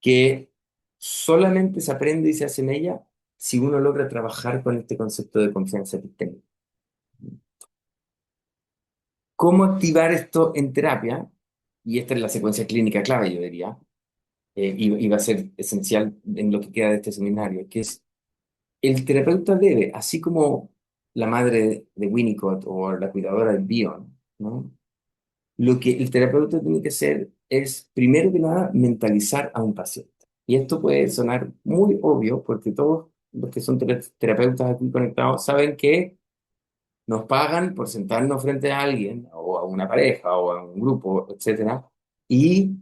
que solamente se aprende y se hace en ella si uno logra trabajar con este concepto de confianza epistémica. ¿Cómo activar esto en terapia? Y esta es la secuencia clínica clave, yo diría, y va a ser esencial en lo que queda de este seminario, que es el terapeuta debe, así como la madre de Winnicott o la cuidadora de Bion, ¿no? Lo que el terapeuta tiene que hacer es, primero que nada, mentalizar a un paciente. Y esto puede sonar muy obvio porque todos los que son terapeutas aquí conectados saben que nos pagan por sentarnos frente a alguien o a una pareja o a un grupo, etcétera, y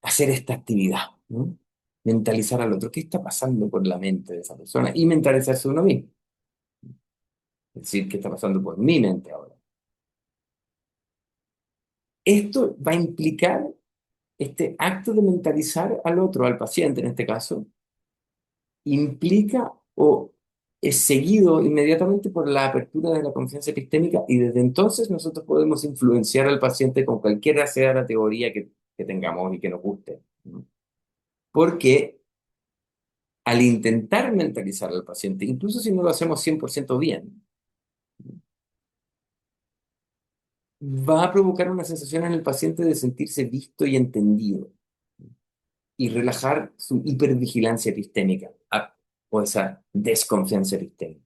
hacer esta actividad, ¿no? Mentalizar al otro. ¿Qué está pasando por la mente de esa persona? Y mentalizarse uno mismo. Es decir, ¿qué está pasando por mi mente ahora? Esto va a implicar este acto de mentalizar al otro, al paciente en este caso, implica o es seguido inmediatamente por la apertura de la confianza epistémica y desde entonces nosotros podemos influenciar al paciente con cualquiera sea la teoría que tengamos y que nos guste, ¿no? Porque al intentar mentalizar al paciente, incluso si no lo hacemos 100% bien, va a provocar una sensación en el paciente de sentirse visto y entendido y relajar su hipervigilancia epistémica o esa desconfianza epistémica,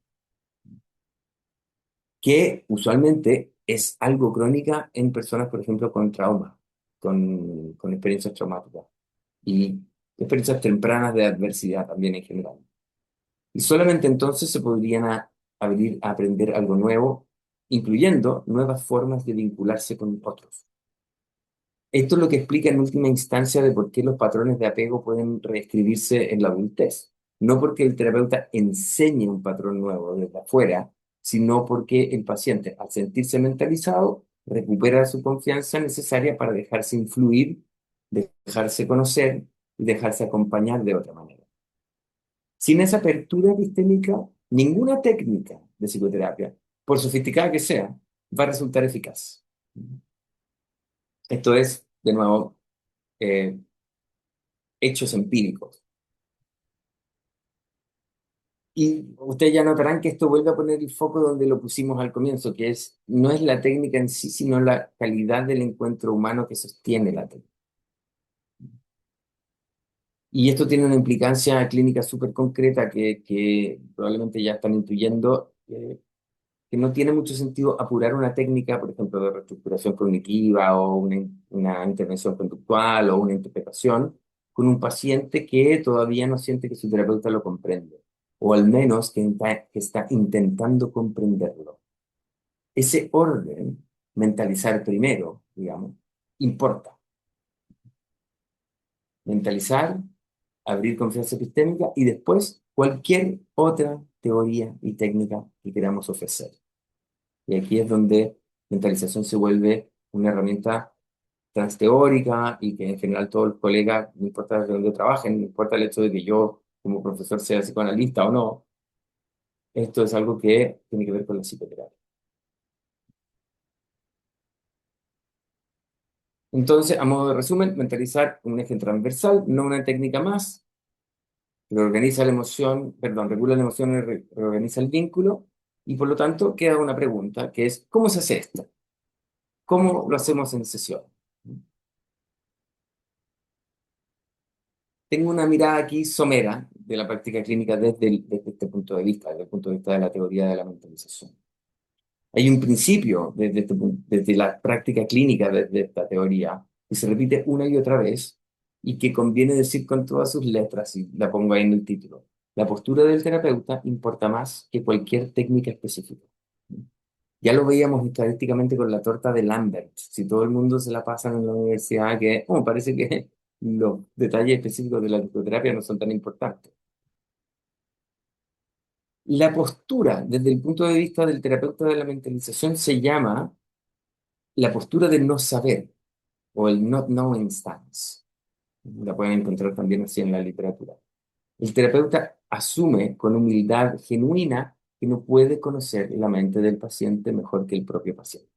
que usualmente es algo crónica en personas, por ejemplo, con trauma, con experiencias traumáticas y experiencias tempranas de adversidad también en general. Y solamente entonces se podrían abrir a aprender algo nuevo incluyendo nuevas formas de vincularse con otros. Esto es lo que explica en última instancia de por qué los patrones de apego pueden reescribirse en la adultez. No porque el terapeuta enseñe un patrón nuevo desde afuera, sino porque el paciente, al sentirse mentalizado, recupera su confianza necesaria para dejarse influir, dejarse conocer y dejarse acompañar de otra manera. Sin esa apertura epistémica, ninguna técnica de psicoterapia, por sofisticada que sea, va a resultar eficaz. Esto es, de nuevo, eh, hechos empíricos. Y ustedes ya notarán que esto vuelve a poner el foco donde lo pusimos al comienzo, que es, no es la técnica en sí, sino la calidad del encuentro humano que sostiene la técnica. Y esto tiene una implicancia clínica súper concreta que probablemente ya están intuyendo, que no tiene mucho sentido apurar una técnica, por ejemplo, de reestructuración cognitiva o una intervención conductual o una interpretación con un paciente que todavía no siente que su terapeuta lo comprende, o al menos que está intentando comprenderlo. Ese orden, mentalizar primero, digamos, importa. Mentalizar, abrir confianza epistémica y después cualquier otra teoría y técnica que queramos ofrecer. Y aquí es donde mentalización se vuelve una herramienta transteórica y que en general todos los colegas, no importa de dónde trabajen, no importa el hecho de que yo como profesor sea psicoanalista o no, esto es algo que tiene que ver con la psicoterapia. Entonces, a modo de resumen, mentalizar un eje transversal, no una técnica más, reorganiza la emoción, perdón, regula la emoción y reorganiza el vínculo, y por lo tanto queda una pregunta que es, ¿cómo se hace esto? ¿Cómo lo hacemos en sesión? Tengo una mirada aquí somera de la práctica clínica desde este punto de vista, desde el punto de vista de la teoría de la mentalización. Hay un principio desde la práctica clínica de esta teoría que se repite una y otra vez y que conviene decir con todas sus letras, y la pongo ahí en el título. La postura del terapeuta importa más que cualquier técnica específica. Ya lo veíamos estadísticamente con la torta de Lambert. Si todo el mundo se la pasa en la universidad, que parece que los detalles específicos de la psicoterapia no son tan importantes. La postura, desde el punto de vista del terapeuta de la mentalización, se llama la postura del no saber o el not knowing stance. La pueden encontrar también así en la literatura. El terapeuta asume con humildad genuina que no puede conocer la mente del paciente mejor que el propio paciente.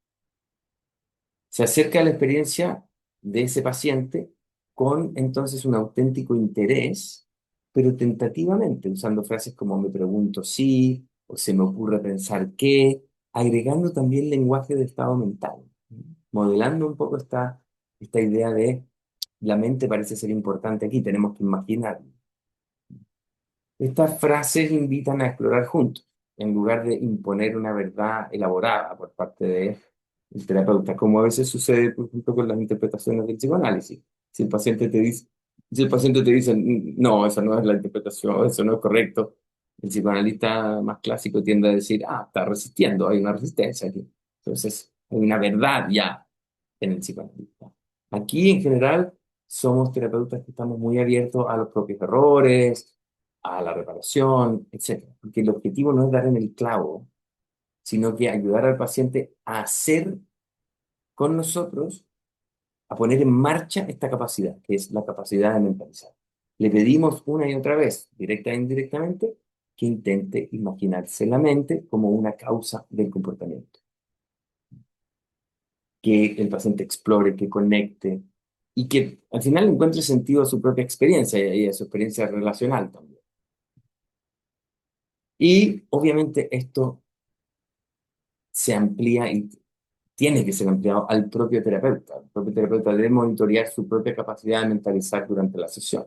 Se acerca a la experiencia de ese paciente con entonces un auténtico interés, pero tentativamente, usando frases como me pregunto si, o se me ocurre pensar qué, agregando también lenguaje de estado mental, modelando un poco esta idea de la mente parece ser importante aquí, tenemos que imaginar. Estas frases invitan a explorar juntos, en lugar de imponer una verdad elaborada por parte del terapeuta, como a veces sucede, por ejemplo, con las interpretaciones del psicoanálisis. Si el paciente te dice, si el paciente te dice, no, esa no es la interpretación, eso no es correcto, el psicoanalista más clásico tiende a decir, está resistiendo, hay una resistencia aquí. Entonces, hay una verdad ya en el psicoanalista. Aquí, en general, somos terapeutas que estamos muy abiertos a los propios errores, a la reparación, etcétera. Porque el objetivo no es dar en el clavo, sino que ayudar al paciente a hacer con nosotros, a poner en marcha esta capacidad, que es la capacidad de mentalizar. Le pedimos una y otra vez, directa e indirectamente, que intente imaginarse la mente como una causa del comportamiento. Que el paciente explore, que conecte y que al final encuentre sentido a su propia experiencia y a su experiencia relacional también. Y obviamente esto se amplía y tiene que ser ampliado al propio terapeuta. El propio terapeuta debe monitorear su propia capacidad de mentalizar durante la sesión.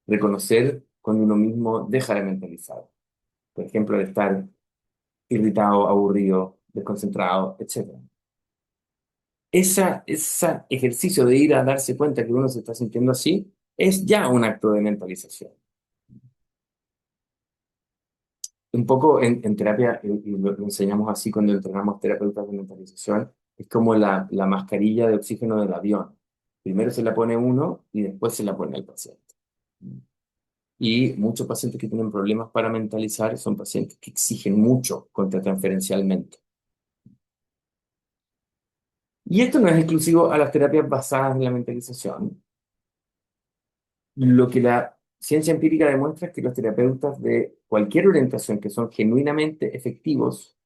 Reconocer cuando uno mismo deja de mentalizar. Por ejemplo, de estar irritado, aburrido, desconcentrado, etc. Ese ejercicio de ir a darse cuenta que uno se está sintiendo así es ya un acto de mentalización. un poco en terapia, y lo enseñamos así cuando entrenamos terapeutas de mentalización, es como la mascarilla de oxígeno del avión. Primero se la pone uno y después se la pone el paciente. Y muchos pacientes que tienen problemas para mentalizar son pacientes que exigen mucho contratransferencialmente. Y esto no es exclusivo a las terapias basadas en la mentalización. Lo que la ciencia empírica demuestra es que los terapeutas de cualquier orientación que son genuinamente efectivos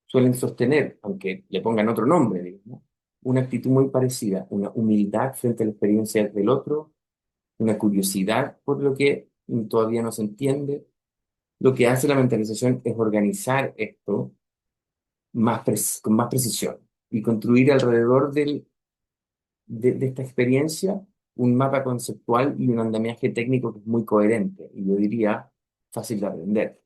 suelen sostener, aunque le pongan otro nombre, digamos, una actitud muy parecida, una humildad frente a la experiencia del otro, una curiosidad por lo que todavía no se entiende. Lo que hace la mentalización es organizar esto con más precisión y construir alrededor de esta experiencia un mapa conceptual y un andamiaje técnico que es muy coherente y yo diría fácil de aprender.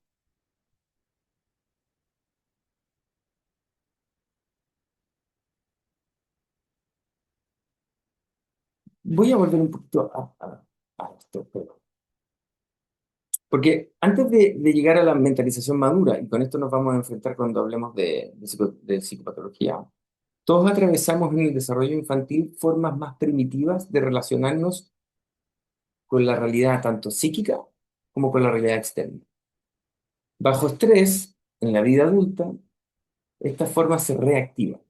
Voy a volver un poquito a esto, porque antes de llegar a la mentalización madura, y con esto nos vamos a enfrentar cuando hablemos de psicopatología, todos atravesamos en el desarrollo infantil formas más primitivas de relacionarnos con la realidad tanto psíquica como con la realidad externa. Bajo estrés, en la vida adulta, estas formas se reactivan.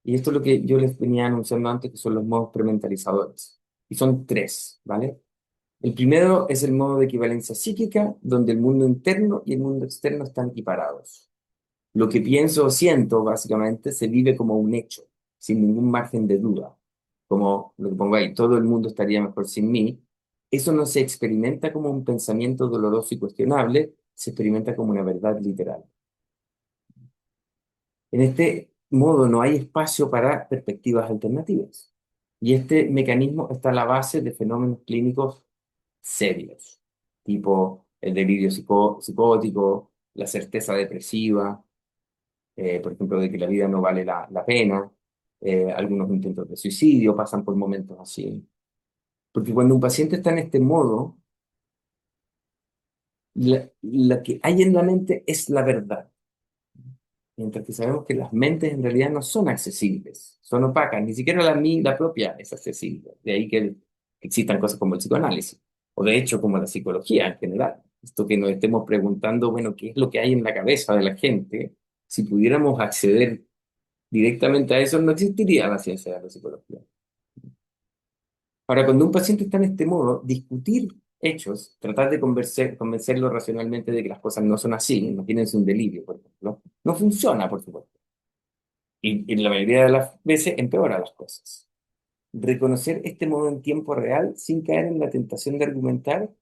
Y esto es lo que yo les venía anunciando antes, que son los modos prementalizadores. Y son tres, ¿vale? El primero es el modo de equivalencia psíquica, donde el mundo interno y el mundo externo están equiparados. Lo que pienso o siento, básicamente, se vive como un hecho, sin ningún margen de duda. Como lo que pongo ahí, todo el mundo estaría mejor sin mí. Eso no se experimenta como un pensamiento doloroso y cuestionable, se experimenta como una verdad literal. En este modo no hay espacio para perspectivas alternativas. Y este mecanismo está a la base de fenómenos clínicos serios, tipo el delirio psicótico, la certeza depresiva, por ejemplo, de que la vida no vale la pena, algunos intentos de suicidio pasan por momentos así. Porque cuando un paciente está en este modo, la que hay en la mente es la verdad. Mientras que sabemos que las mentes en realidad no son accesibles, son opacas, ni siquiera la propia es accesible. De ahí que existan cosas como el psicoanálisis, o de hecho como la psicología en general. Esto que nos estemos preguntando, bueno, ¿qué es lo que hay en la cabeza de la gente? Si pudiéramos acceder directamente a eso, no existiría la ciencia de la psicología. Ahora, cuando un paciente está en este modo, discutir hechos, tratar de convencerlo racionalmente de que las cosas no son así, imagínense un delirio, por ejemplo, no funciona, por supuesto. Y en la mayoría de las veces empeora las cosas. Reconocer este modo en tiempo real sin caer en la tentación de argumentar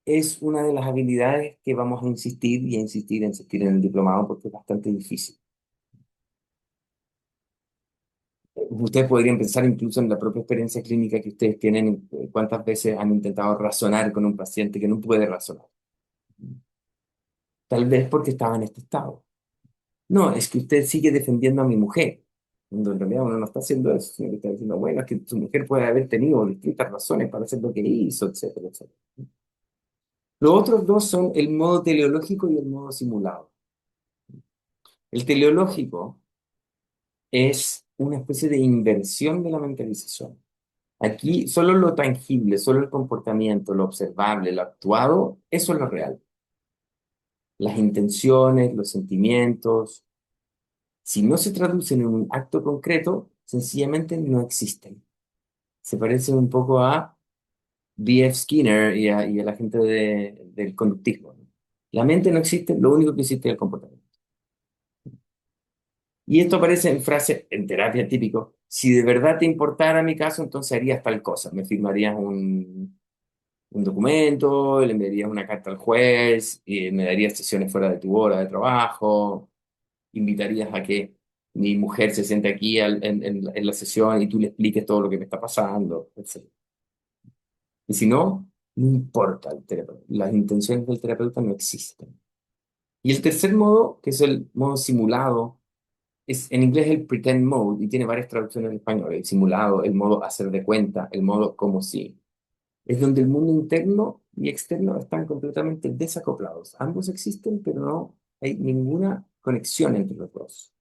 es una de las habilidades que vamos a insistir y a insistir, a insistir en el diplomado porque es bastante difícil. Ustedes podrían pensar incluso en la propia experiencia clínica que ustedes tienen, cuántas veces han intentado razonar con un paciente que no puede razonar. Tal vez porque estaba en este estado. No, es que usted sigue defendiendo a mi mujer. Cuando en realidad uno no está haciendo eso, sino que está diciendo, bueno, es que su mujer puede haber tenido distintas razones para hacer lo que hizo, etcétera, etcétera. Los otros dos son el modo teleológico y el modo simulado. El teleológico es una especie de inversión de la mentalización. Aquí solo lo tangible, solo el comportamiento, lo observable, lo actuado, eso es lo real. Las intenciones, los sentimientos, si no se traducen en un acto concreto, sencillamente no existen. Se parece un poco a B.F. Skinner y a la gente del conductismo, ¿no? La mente no existe, lo único que existe es el comportamiento. Y esto aparece en frases en terapia típico. Si de verdad te importara mi caso, entonces harías tal cosa. Me firmarías un documento, le enviarías una carta al juez, y me darías sesiones fuera de tu hora de trabajo, invitarías a que mi mujer se siente aquí en la sesión y tú le expliques todo lo que me está pasando, etc. Y si no, no importa el terapeuta. Las intenciones del terapeuta no existen. Y el tercer modo, que es el modo simulado, es en inglés el pretend mode y tiene varias traducciones en español. El simulado, el modo hacer de cuenta, el modo como si. Es donde el mundo interno y externo están completamente desacoplados. Ambos existen, pero no hay ninguna conexión entre los dos.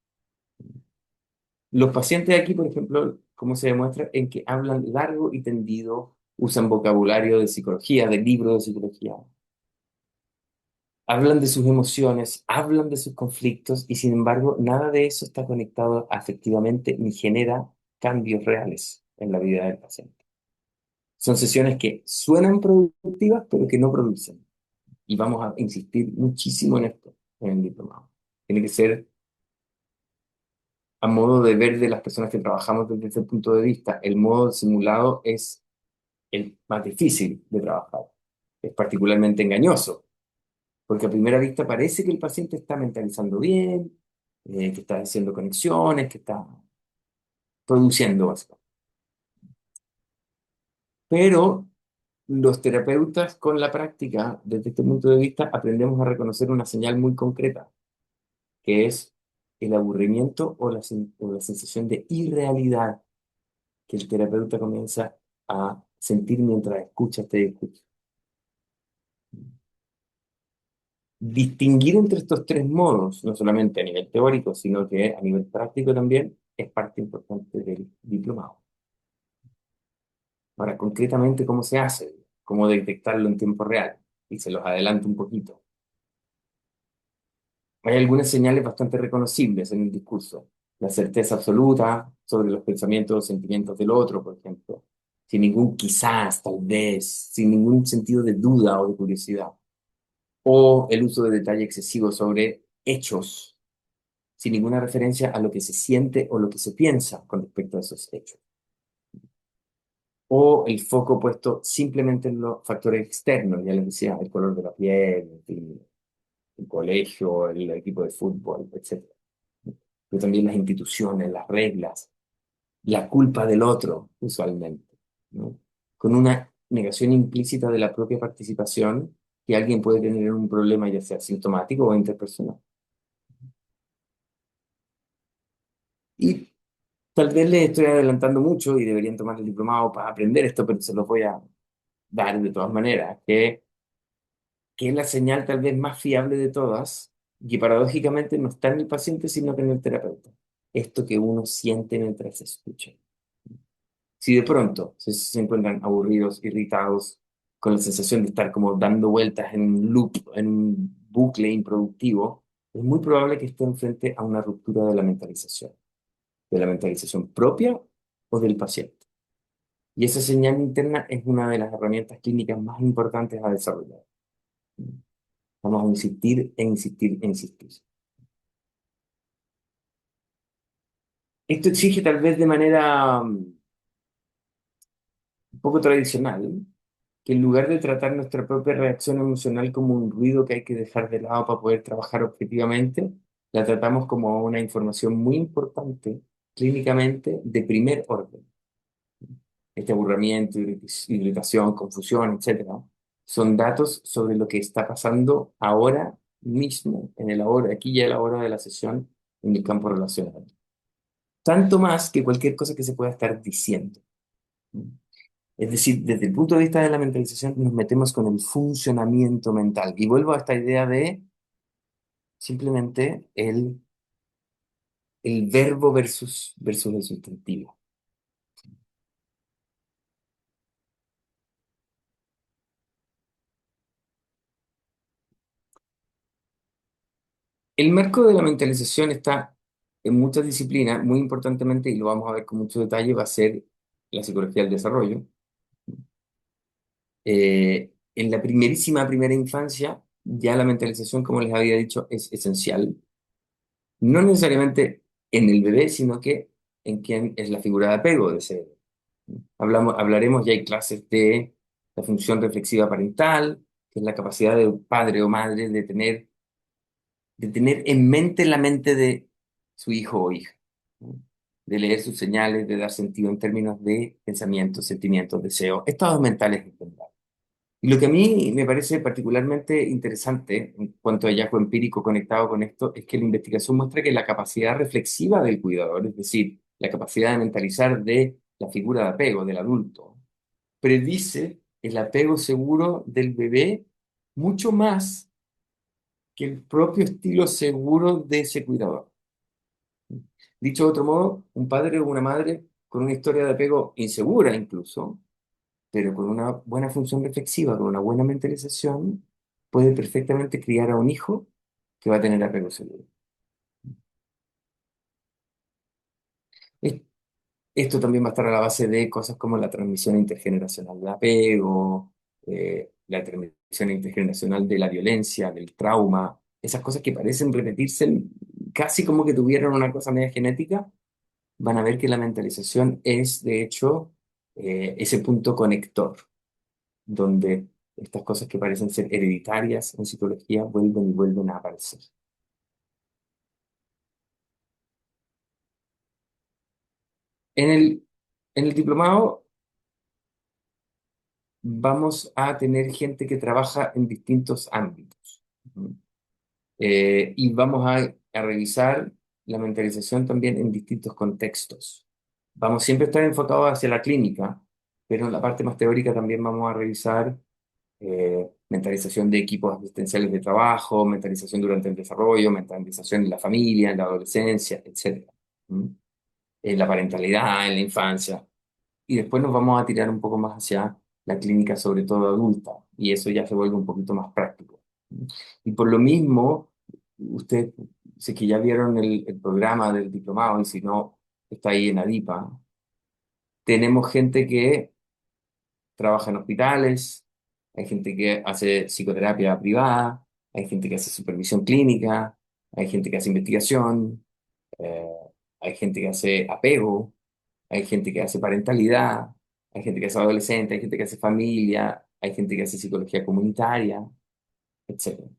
Los pacientes de aquí, por ejemplo, ¿cómo se demuestra? En que hablan largo y tendido, usan vocabulario de psicología, de libros de psicología, hablan de sus emociones, hablan de sus conflictos y sin embargo nada de eso está conectado afectivamente ni genera cambios reales en la vida del paciente. Son sesiones que suenan productivas pero que no producen. Y vamos a insistir muchísimo en esto, en el diplomado. Tiene que ser a modo de ver de las personas que trabajamos desde ese punto de vista. El modo simulado es el más difícil de trabajar. Es particularmente engañoso, porque a primera vista parece que el paciente está mentalizando bien, que está haciendo conexiones, que está produciendo básicamente. Pero los terapeutas con la práctica, desde este punto de vista, aprendemos a reconocer una señal muy concreta, que es el aburrimiento o la sensación de irrealidad que el terapeuta comienza a sentir mientras escucha este discurso. Distinguir entre estos tres modos, no solamente a nivel teórico, sino que a nivel práctico también, es parte importante del diplomado. Ahora, concretamente, ¿cómo se hace? ¿Cómo detectarlo en tiempo real? Y se los adelanto un poquito. Hay algunas señales bastante reconocibles en el discurso. La certeza absoluta sobre los pensamientos o sentimientos del otro, por ejemplo. Sin ningún quizás, tal vez, sin ningún sentido de duda o de curiosidad. O el uso de detalle excesivo sobre hechos, sin ninguna referencia a lo que se siente o lo que se piensa con respecto a esos hechos. O el foco puesto simplemente en los factores externos, ya les decía, el color de la piel, el colegio, el equipo de fútbol, etcétera. Pero también las instituciones, las reglas, la culpa del otro, usualmente, ¿no? Con una negación implícita de la propia participación que alguien puede tener en un problema, ya sea sintomático o interpersonal. Y tal vez les estoy adelantando mucho y deberían tomar el diplomado para aprender esto, pero se los voy a dar de todas maneras, que es la señal tal vez más fiable de todas, y que paradójicamente no está en el paciente, sino que en el terapeuta. Esto que uno siente mientras escucha. Si de pronto se encuentran aburridos, irritados, con la sensación de estar como dando vueltas en un loop, en un bucle improductivo, es muy probable que estén frente a una ruptura de la mentalización propia o del paciente. Y esa señal interna es una de las herramientas clínicas más importantes a desarrollar. Vamos a insistir e insistir e insistir. Esto exige tal vez de manera un poco tradicional que en lugar de tratar nuestra propia reacción emocional como un ruido que hay que dejar de lado para poder trabajar objetivamente, la tratamos como una información muy importante clínicamente de primer orden. Este aburrimiento, irritación, confusión, etcétera, son datos sobre lo que está pasando ahora mismo, en el ahora, aquí y a la hora de la sesión, en el campo relacional. Tanto más que cualquier cosa que se pueda estar diciendo. Es decir, desde el punto de vista de la mentalización, nos metemos con el funcionamiento mental. Y vuelvo a esta idea de simplemente el verbo versus el sustantivo. El marco de la mentalización está en muchas disciplinas, muy importantemente, y lo vamos a ver con mucho detalle, va a ser la psicología del desarrollo. En la primerísima primera infancia, ya la mentalización, como les había dicho, es esencial. No necesariamente en el bebé, sino que en quien es la figura de apego de ese bebé. Hablaremos, ya hay clases de la función reflexiva parental, que es la capacidad de un padre o madre de tener en mente la mente de su hijo o hija, ¿no? De leer sus señales, de dar sentido en términos de pensamientos, sentimientos, deseos, estados mentales en general. Y lo que a mí me parece particularmente interesante en cuanto a hallazgo empírico conectado con esto es que la investigación muestra que la capacidad reflexiva del cuidador, es decir, la capacidad de mentalizar de la figura de apego del adulto, predice el apego seguro del bebé mucho más que el propio estilo seguro de ese cuidador. Dicho de otro modo, un padre o una madre con una historia de apego insegura incluso, pero con una buena función reflexiva, con una buena mentalización, puede perfectamente criar a un hijo que va a tener apego seguro. Es- Esto también va a estar a la base de cosas como la transmisión intergeneracional del apego, la transmisión intergeneracional de la violencia, del trauma, esas cosas que parecen repetirse casi como que tuvieron una cosa media genética, van a ver que la mentalización es, de hecho, ese punto conector, donde estas cosas que parecen ser hereditarias en psicología vuelven y vuelven a aparecer. En el diplomado vamos a tener gente que trabaja en distintos ámbitos. ¿Mm? Y vamos a revisar la mentalización también en distintos contextos. Vamos siempre a estar enfocados hacia la clínica, pero en la parte más teórica también vamos a revisar mentalización de equipos asistenciales de trabajo, mentalización durante el desarrollo, mentalización en la familia, en la adolescencia, etcétera. ¿Mm? En la parentalidad, en la infancia. Y después nos vamos a tirar un poco más hacia la clínica, sobre todo adulta, y eso ya se vuelve un poquito más práctico. Y por lo mismo, ustedes, si es que ya vieron el programa del diplomado, y si no, está ahí en ADIPA, tenemos gente que trabaja en hospitales, hay gente que hace psicoterapia privada, hay gente que hace supervisión clínica, hay gente que hace investigación, eh, hay gente que hace apego, hay gente que hace parentalidad, hay gente que hace adolescente, hay gente que hace familia, hay gente que hace psicología comunitaria, etcétera.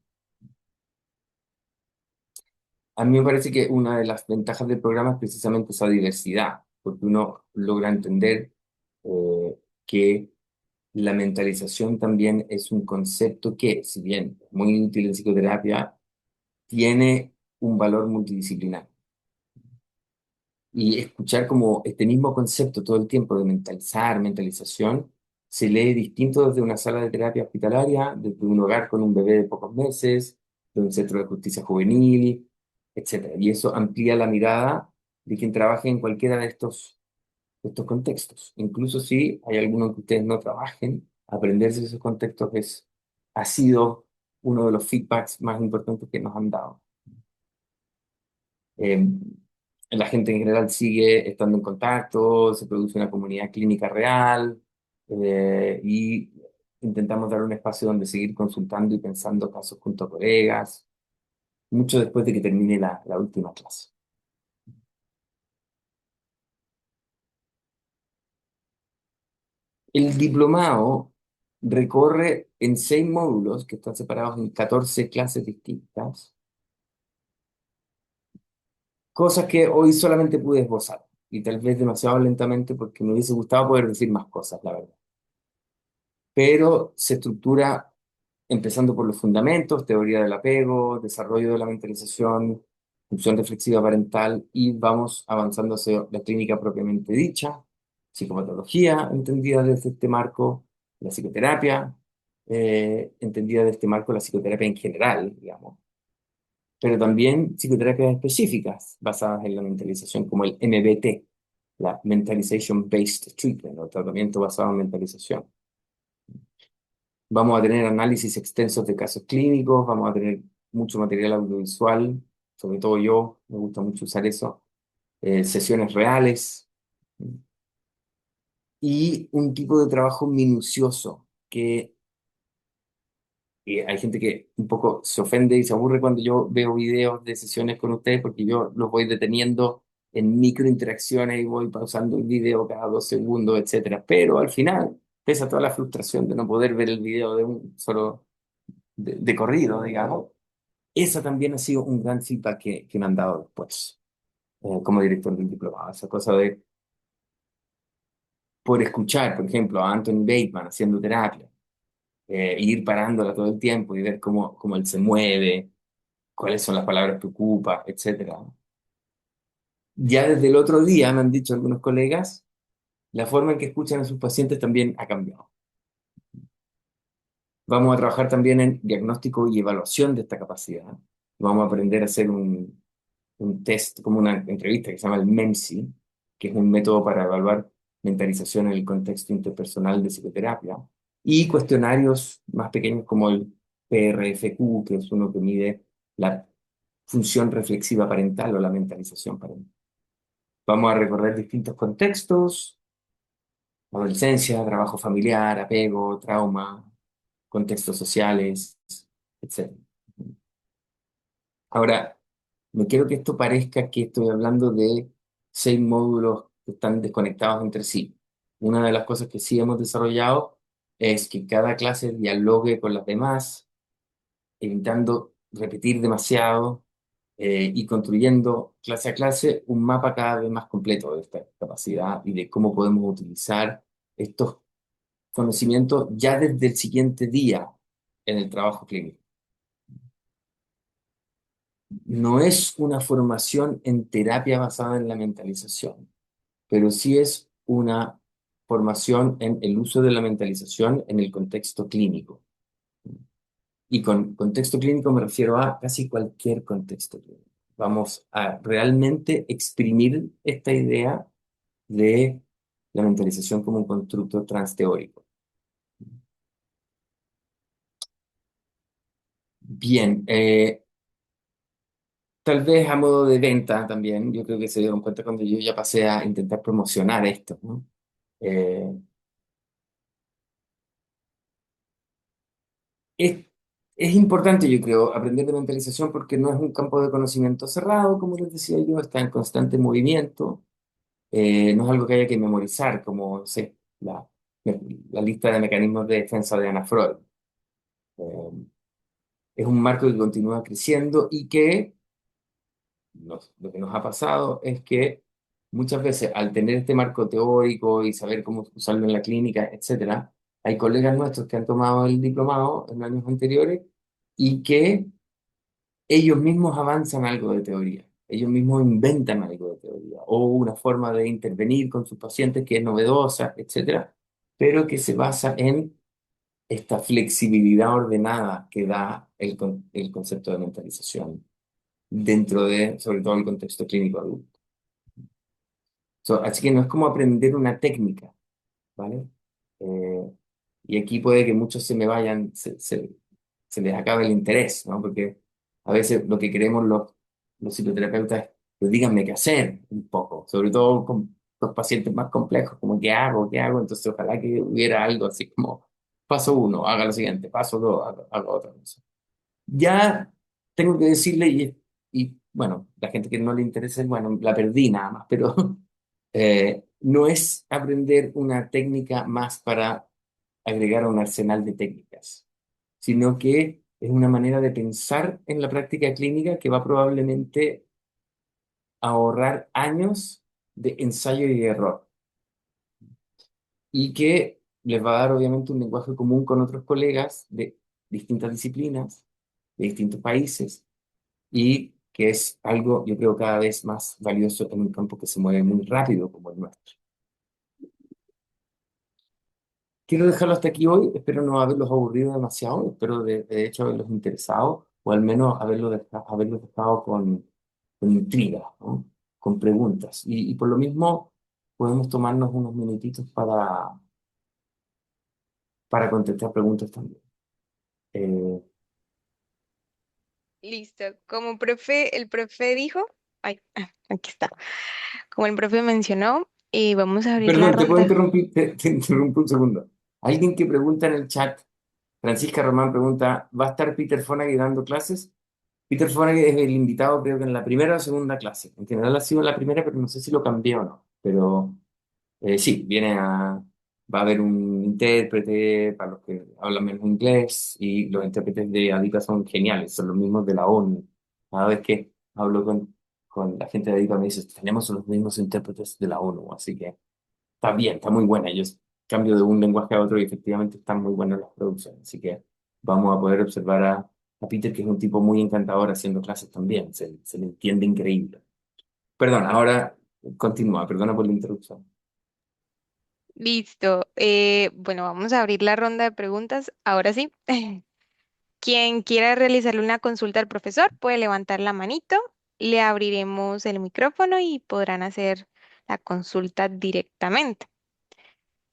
A mí me parece que una de las ventajas del programa es precisamente esa diversidad, porque uno logra entender que la mentalización también es un concepto que, si bien es muy útil en psicoterapia, tiene un valor multidisciplinar. Y escuchar como este mismo concepto todo el tiempo de mentalizar, mentalización, se lee distinto desde una sala de terapia hospitalaria, desde un hogar con un bebé de pocos meses, de un centro de justicia juvenil, etcétera. Y eso amplía la mirada de quien trabaje en cualquiera de estos contextos. Incluso si hay algunos que ustedes no trabajen, aprenderse de esos contextos ha sido uno de los feedbacks más importantes que nos han dado. Eh, la gente en general sigue estando en contacto, se produce una comunidad clínica real, y intentamos dar un espacio donde seguir consultando y pensando casos junto a colegas, mucho después de que termine la última clase. El diplomado recorre en 6 módulos que están separados en 14 clases distintas, cosas que hoy solamente pude esbozar y tal vez demasiado lentamente porque me hubiese gustado poder decir más cosas, la verdad. Pero se estructura empezando por los fundamentos, teoría del apego, desarrollo de la mentalización, función reflexiva parental, y vamos avanzando hacia la clínica propiamente dicha, psicopatología entendida desde este marco, la psicoterapia, entendida desde este marco, la psicoterapia en general, digamos, pero también psicoterapias específicas basadas en la mentalización, como el MBT, la Mentalization Based Treatment, o tratamiento basado en mentalización. Vamos a tener análisis extensos de casos clínicos, vamos a tener mucho material audiovisual, sobre todo yo, me gusta mucho usar eso, sesiones reales y un tipo de trabajo minucioso que hay gente que un poco se ofende y se aburre cuando yo veo videos de sesiones con ustedes porque yo los voy deteniendo en microinteracciones y voy pausando el video cada 2 segundos, etcétera. Pero al final, pese a toda la frustración de no poder ver el video de un solo de corrido, digamos, esa también ha sido un gran feedback que me han dado después, como director del diplomado. Esa cosa de por escuchar, por ejemplo, a Anthony Bateman haciendo terapia, ir parándola todo el tiempo y ver cómo él se mueve, cuáles son las palabras que ocupa, etcétera. Ya desde el otro día, me han dicho algunos colegas, la forma en que escuchan a sus pacientes también ha cambiado. Vamos a trabajar también en diagnóstico y evaluación de esta capacidad. Vamos a aprender a hacer un test, como una entrevista que se llama el MEMSI, que es un método para evaluar mentalización en el contexto interpersonal de psicoterapia, y cuestionarios más pequeños como el PRFQ, que es uno que mide la función reflexiva parental o la mentalización parental. Vamos a recorrer distintos contextos: adolescencia, trabajo familiar, apego, trauma, contextos sociales, etc. Ahora, no quiero que esto parezca que estoy hablando de 6 módulos que están desconectados entre sí. Una de las cosas que sí hemos desarrollado es que cada clase dialogue con las demás, evitando repetir demasiado, y construyendo clase a clase un mapa cada vez más completo de esta capacidad y de cómo podemos utilizar estos conocimientos ya desde el siguiente día en el trabajo clínico. No es una formación en terapia basada en la mentalización, pero sí es una formación en el uso de la mentalización en el contexto clínico. Y con contexto clínico me refiero a casi cualquier contexto clínico. Vamos a realmente exprimir esta idea de la mentalización como un constructo transteórico. Bien, tal vez a modo de venta también, yo creo que se dieron cuenta cuando yo ya pasé a intentar promocionar esto, ¿no? Eh, es, es importante, yo creo, aprender de mentalización porque no es un campo de conocimiento cerrado, como les decía yo, está en constante movimiento. No es algo que haya que memorizar, como, no sé, la lista de mecanismos de defensa de Anna Freud. Eh, es un marco que continúa creciendo y que lo que nos ha pasado es que muchas veces al tener este marco teórico y saber cómo usarlo en la clínica, etcétera, hay colegas nuestros que han tomado el diplomado en años anteriores y que ellos mismos avanzan algo de teoría, ellos mismos inventan algo de teoría o una forma de intervenir con sus pacientes que es novedosa, etcétera, pero que se basa en esta flexibilidad ordenada que da el concepto de mentalización dentro de, sobre todo, el contexto clínico adulto. Así que no es como aprender una técnica, ¿vale? Eh, y aquí puede que muchos se me vayan, se les acabe el interés, ¿no? Porque a veces lo que queremos los psicoterapeutas es, pues díganme qué hacer un poco, sobre todo con los pacientes más complejos, como qué hago, qué hago. Entonces ojalá que hubiera algo así como paso uno, haga lo siguiente, paso dos, haga otra cosa. Ya tengo que decirle, bueno, la gente que no le interesa, bueno, la perdí nada más, pero no es aprender una técnica más para agregar a un arsenal de técnicas, sino que es una manera de pensar en la práctica clínica que va probablemente a ahorrar años de ensayo y error y que les va a dar obviamente un lenguaje común con otros colegas de distintas disciplinas, de distintos países y que es algo, yo creo, cada vez más valioso en un campo que se mueve muy rápido como el nuestro. Quiero dejarlo hasta aquí hoy, espero no haberlos aburrido demasiado, espero de hecho haberlos interesado o al menos haberlos dejado con intriga, ¿no? Con preguntas. Y por lo mismo podemos tomarnos unos minutitos para contestar preguntas también. Eh, Listo. Como profe, el profe dijo, ay, aquí está. Como el profe mencionó, vamos a abrir la Perdón, ¿te puedo ronda. interrumpir? Te interrumpo un segundo. Alguien que pregunta en el chat, Francisca Román pregunta, ¿va a estar Peter Fonagy dando clases? Peter Fonagy es el invitado, creo que en la primera o segunda clase. En general ha sido en la primera, pero no sé si lo cambié o no. Pero sí, va a haber un intérprete para los que hablan menos inglés y los intérpretes de ADIPA son geniales, son los mismos de la ONU. Cada vez que hablo con la gente de ADIPA me dice, tenemos los mismos intérpretes de la ONU, así que está bien, está muy buena. Yo cambio de un lenguaje a otro y efectivamente están muy buenas las producciones. Así que vamos a poder observar a Peter, que es un tipo muy encantador haciendo clases también. Se le entiende increíble. Perdón, ahora continúa, perdona por la interrupción. Listo. Bueno, vamos a abrir la ronda de preguntas. Ahora sí. Quien quiera realizarle una consulta al profesor puede levantar la manito, le abriremos el micrófono y podrán hacer la consulta directamente.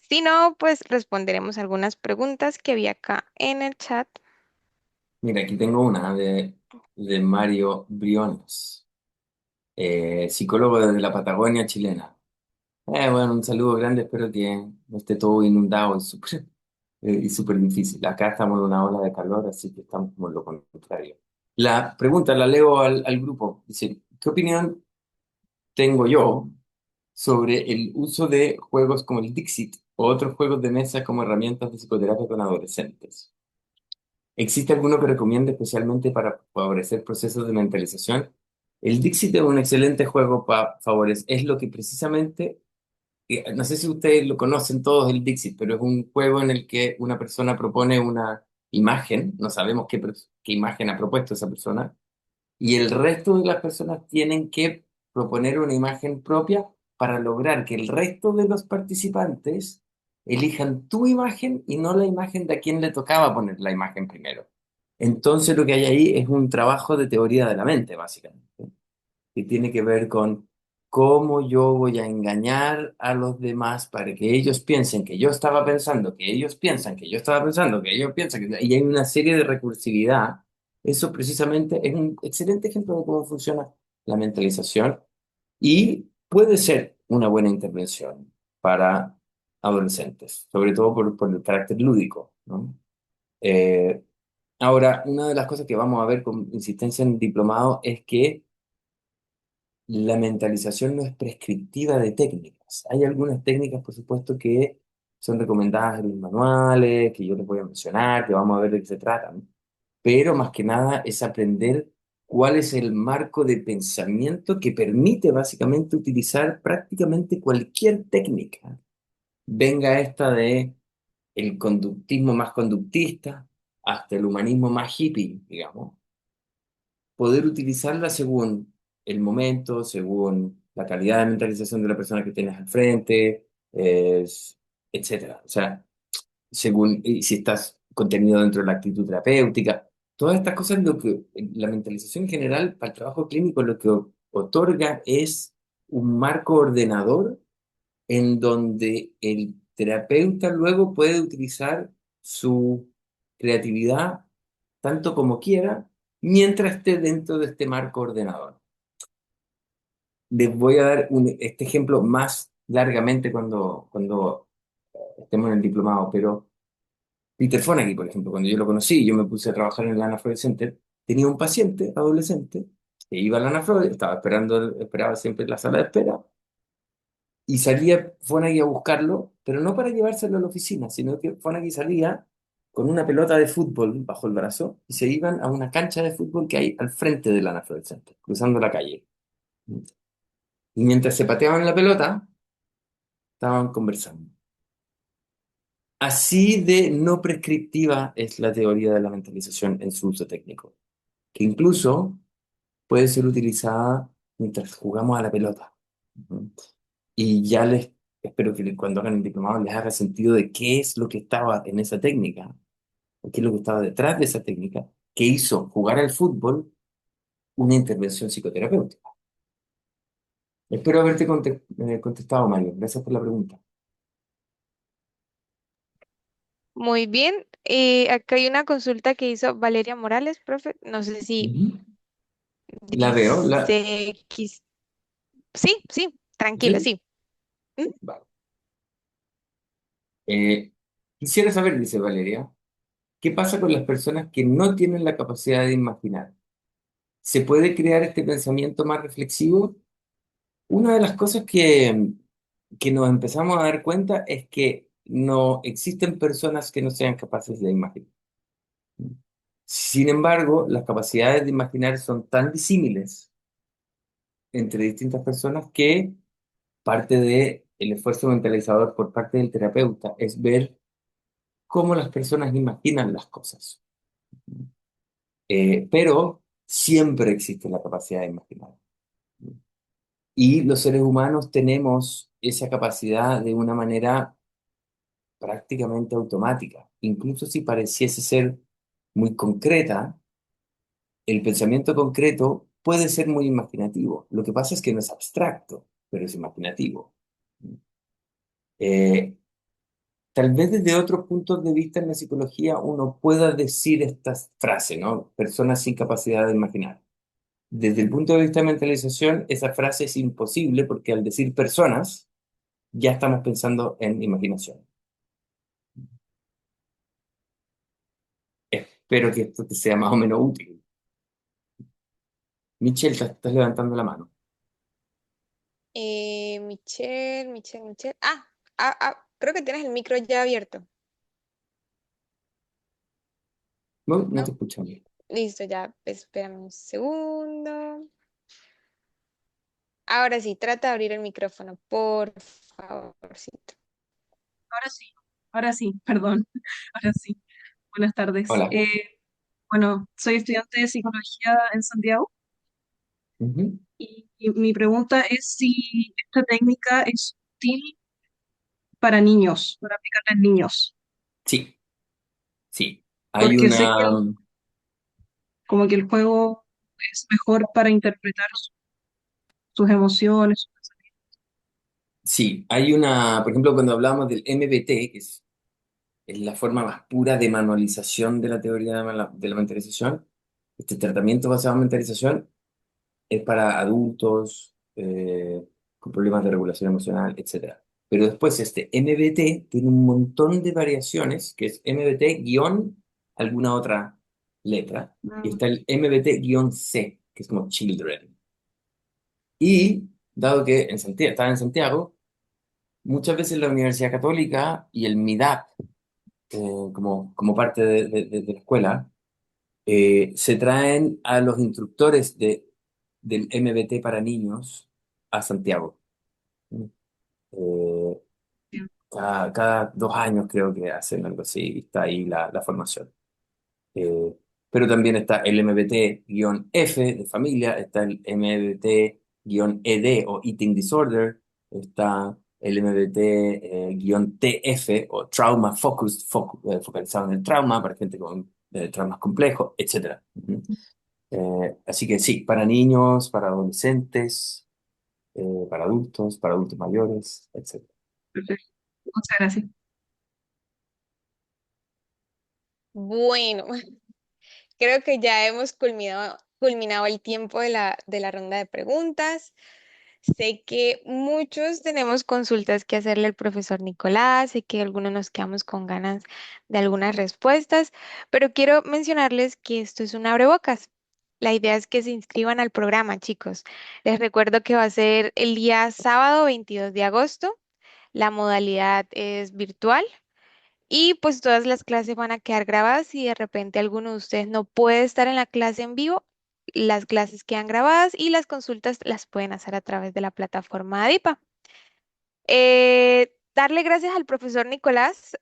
Si no, pues responderemos algunas preguntas que vi acá en el chat. Mira, aquí tengo una de Mario Briones, psicólogo desde la Patagonia chilena. Bueno, un saludo grande, espero que no esté todo inundado y súper difícil. Acá estamos en una ola de calor, así que estamos como lo contrario. La pregunta la leo al grupo. Dice, ¿qué opinión tengo yo sobre el uso de juegos como el Dixit o otros juegos de mesa como herramientas de psicoterapia con adolescentes? ¿Existe alguno que recomiende especialmente para favorecer procesos de mentalización? El Dixit es un excelente juego para favorecer, es lo que precisamente, no sé si ustedes lo conocen todos el Dixit, pero es un juego en el que una persona propone una imagen, no sabemos qué imagen ha propuesto esa persona, y el resto de las personas tienen que proponer una imagen propia para lograr que el resto de los participantes elijan tu imagen y no la imagen de a quien le tocaba poner la imagen primero. Entonces lo que hay ahí es un trabajo de teoría de la mente, básicamente, que tiene que ver con cómo yo voy a engañar a los demás para que ellos piensen que yo estaba pensando, que ellos piensan que yo estaba pensando, que ellos piensan que... Y hay una serie de recursividad. Eso precisamente es un excelente ejemplo de cómo funciona la mentalización y puede ser una buena intervención para adolescentes, sobre todo por el carácter lúdico, ¿no? Eh, Ahora, una de las cosas que vamos a ver con insistencia en el diplomado es que la mentalización no es prescriptiva de técnicas. Hay algunas técnicas, por supuesto, que son recomendadas en los manuales, que yo les voy a mencionar, que vamos a ver de qué se tratan. Pero más que nada es aprender cuál es el marco de pensamiento que permite básicamente utilizar prácticamente cualquier técnica. Venga esta de el conductismo más conductista hasta el humanismo más hippie, digamos, poder utilizarla según el momento, según la calidad de mentalización de la persona que tienes al frente, etcétera. O sea, según si estás contenido dentro de la actitud terapéutica. Todas estas cosas, lo que la mentalización en general para el trabajo clínico lo que otorga es un marco ordenador en donde el terapeuta luego puede utilizar su creatividad tanto como quiera mientras esté dentro de este marco ordenador. Les voy a dar este ejemplo más largamente cuando estemos en el diplomado, pero Peter Fonagy, por ejemplo, cuando yo lo conocí, yo me puse a trabajar en el Anna Freud Center, tenía un paciente adolescente que iba al Anna Freud, estaba esperaba siempre en la sala de espera, y salía Fonagy a buscarlo, pero no para llevárselo a la oficina, sino que Fonagy salía con una pelota de fútbol bajo el brazo y se iban a una cancha de fútbol que hay al frente del Anna Freud Center, cruzando la calle. Y mientras se pateaban la pelota, estaban conversando. Así de no prescriptiva es la teoría de la mentalización en su uso técnico, que incluso puede ser utilizada mientras jugamos a la pelota. Ujú. Y ya les espero que cuando hagan el diplomado les haga sentido de qué es lo que estaba en esa técnica, o qué es lo que estaba detrás de esa técnica, que hizo jugar al fútbol una intervención psicoterapéutica. Espero haberte contestado, Mario. Gracias por la pregunta. Muy bien. Acá hay una consulta que hizo Valeria Morales, profe. No sé si Ujú. La veo, dice... Sí, sí, tranquilo, sí. sí. ¿Mm? Vale. Eh, Quisiera saber, dice Valeria, ¿qué pasa con las personas que no tienen la capacidad de imaginar? ¿Se puede crear este pensamiento más reflexivo? Una de las cosas que nos empezamos a dar cuenta es que no existen personas que no sean capaces de imaginar. Sin embargo, las capacidades de imaginar son tan disímiles entre distintas personas que parte del esfuerzo mentalizador por parte del terapeuta es ver cómo las personas imaginan las cosas. Pero siempre existe la capacidad de imaginar. Y los seres humanos tenemos esa capacidad de una manera prácticamente automática. Incluso si pareciese ser muy concreta, el pensamiento concreto puede ser muy imaginativo. Lo que pasa es que no es abstracto, pero es imaginativo. Eh, Tal vez desde otros puntos de vista en la psicología uno pueda decir esta frase, ¿no? Personas sin capacidad de imaginar. Desde el punto de vista de mentalización, esa frase es imposible porque al decir personas, ya estamos pensando en imaginación. Espero que esto te sea más o menos útil. Michelle, te estás levantando la mano. Michelle. Creo que tienes el micro ya abierto, No, no te ¿no? escuchamos. Listo, ya, espérame un segundo. Ahora sí, trata de abrir el micrófono, por favorcito. Ahora sí, perdón, ahora sí. Buenas tardes. Hola. Bueno, soy estudiante de psicología en Santiago Ujú. y mi pregunta es si esta técnica es útil para niños, para aplicarla en niños, Sí, sí. Hay porque sé que una, como que el juego es mejor para interpretar sus emociones, sus pensamientos. sí, hay una, por ejemplo, cuando hablamos del MBT, que es la forma más pura de manualización de la teoría de la mentalización, este tratamiento basado en mentalización es para adultos con problemas de regulación emocional, etcétera. Pero después este MBT tiene un montón de variaciones, que es MBT guión alguna otra letra, y Mm, está el MBT-C, que es como children. Y dado que estaba en Santiago, muchas veces la Universidad Católica y el MIDAP, como parte de la escuela, se traen a los instructores del MBT para niños a Santiago. Eh, bien, cada 2 años creo que hacen algo así, y está ahí la formación. Eh, pero también está el MBT-F de familia, está el MBT-ED o Eating Disorder, está el MBT-TF o Trauma Focused, focalizado en el trauma para gente con traumas complejos, etcétera. Ujú. Así que sí, para niños, para adolescentes, para adultos mayores, etcétera. perfecto. Muchas gracias. Bueno, creo que ya hemos culminado el tiempo de la ronda de preguntas. Sé que muchos tenemos consultas que hacerle al profesor Nicolás, sé que algunos nos quedamos con ganas de algunas respuestas, pero quiero mencionarles que esto es un abrebocas. La idea es que se inscriban al programa, chicos. Les recuerdo que va a ser el día sábado 22 de agosto. La modalidad es virtual. Y pues todas las clases van a quedar grabadas. Si de repente alguno de ustedes no puede estar en la clase en vivo, las clases quedan grabadas y las consultas las pueden hacer a través de la plataforma ADIPA. Darle gracias al profesor Nicolás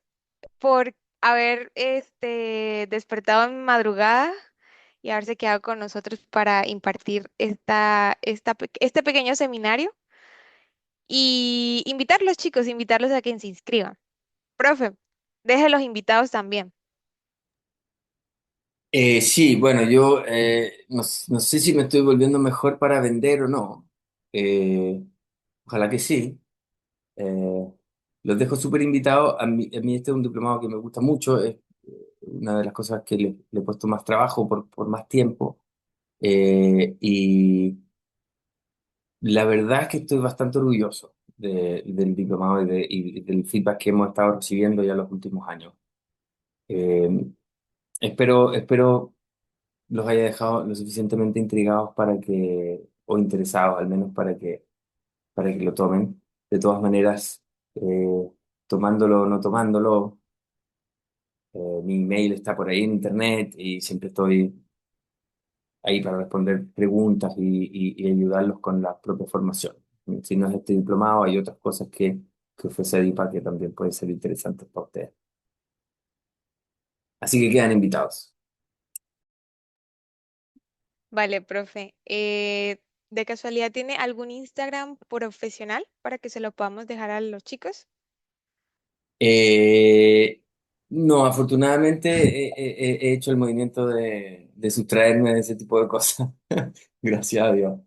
por haber despertado en madrugada y haberse quedado con nosotros para impartir este pequeño seminario y invitarlos, chicos, invitarlos a que se inscriban. Profe, deje los invitados también. Sí, bueno, yo no sé si me estoy volviendo mejor para vender o no. Ojalá que sí. Eh, los dejo súper invitados. A mí este es un diplomado que me gusta mucho. Es una de las cosas que le he puesto más trabajo por más tiempo. Y la verdad es que estoy bastante orgulloso del diplomado y del feedback que hemos estado recibiendo ya los últimos años. Eh, espero los haya dejado lo suficientemente intrigados o interesados al menos para que lo tomen. De todas maneras, tomándolo o no tomándolo, mi email está por ahí en internet y siempre estoy ahí para responder preguntas y ayudarlos con la propia formación. Si no es este diplomado, hay otras cosas que ofrece EDIPA que también pueden ser interesantes para ustedes. Así que quedan invitados. Vale, profe. ¿De casualidad tiene algún Instagram profesional para que se lo podamos dejar a los chicos? Eh, no, afortunadamente he hecho el movimiento de sustraerme de ese tipo de cosas. Gracias a Dios.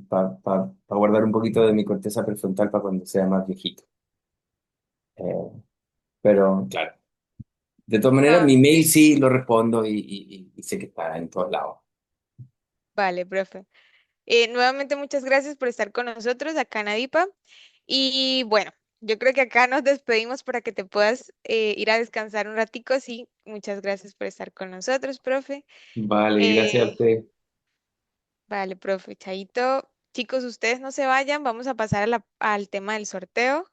Para guardar un poquito de mi corteza prefrontal para cuando sea más viejito. Eh, pero, claro. De todas maneras, Ah, mi mail sí lo respondo y sé que está en todos lados. vale, profe. Nuevamente muchas gracias por estar con nosotros acá en Adipa. Y bueno, yo creo que acá nos despedimos para que te puedas ir a descansar un ratico. Sí, muchas gracias por estar con nosotros, profe. Vale, gracias a Eh, usted. vale, profe, Chaito. Chicos, ustedes no se vayan, vamos a pasar a al tema del sorteo.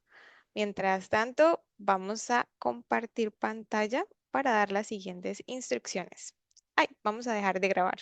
Mientras tanto, vamos a compartir pantalla para dar las siguientes instrucciones. Ay, vamos a dejar de grabar.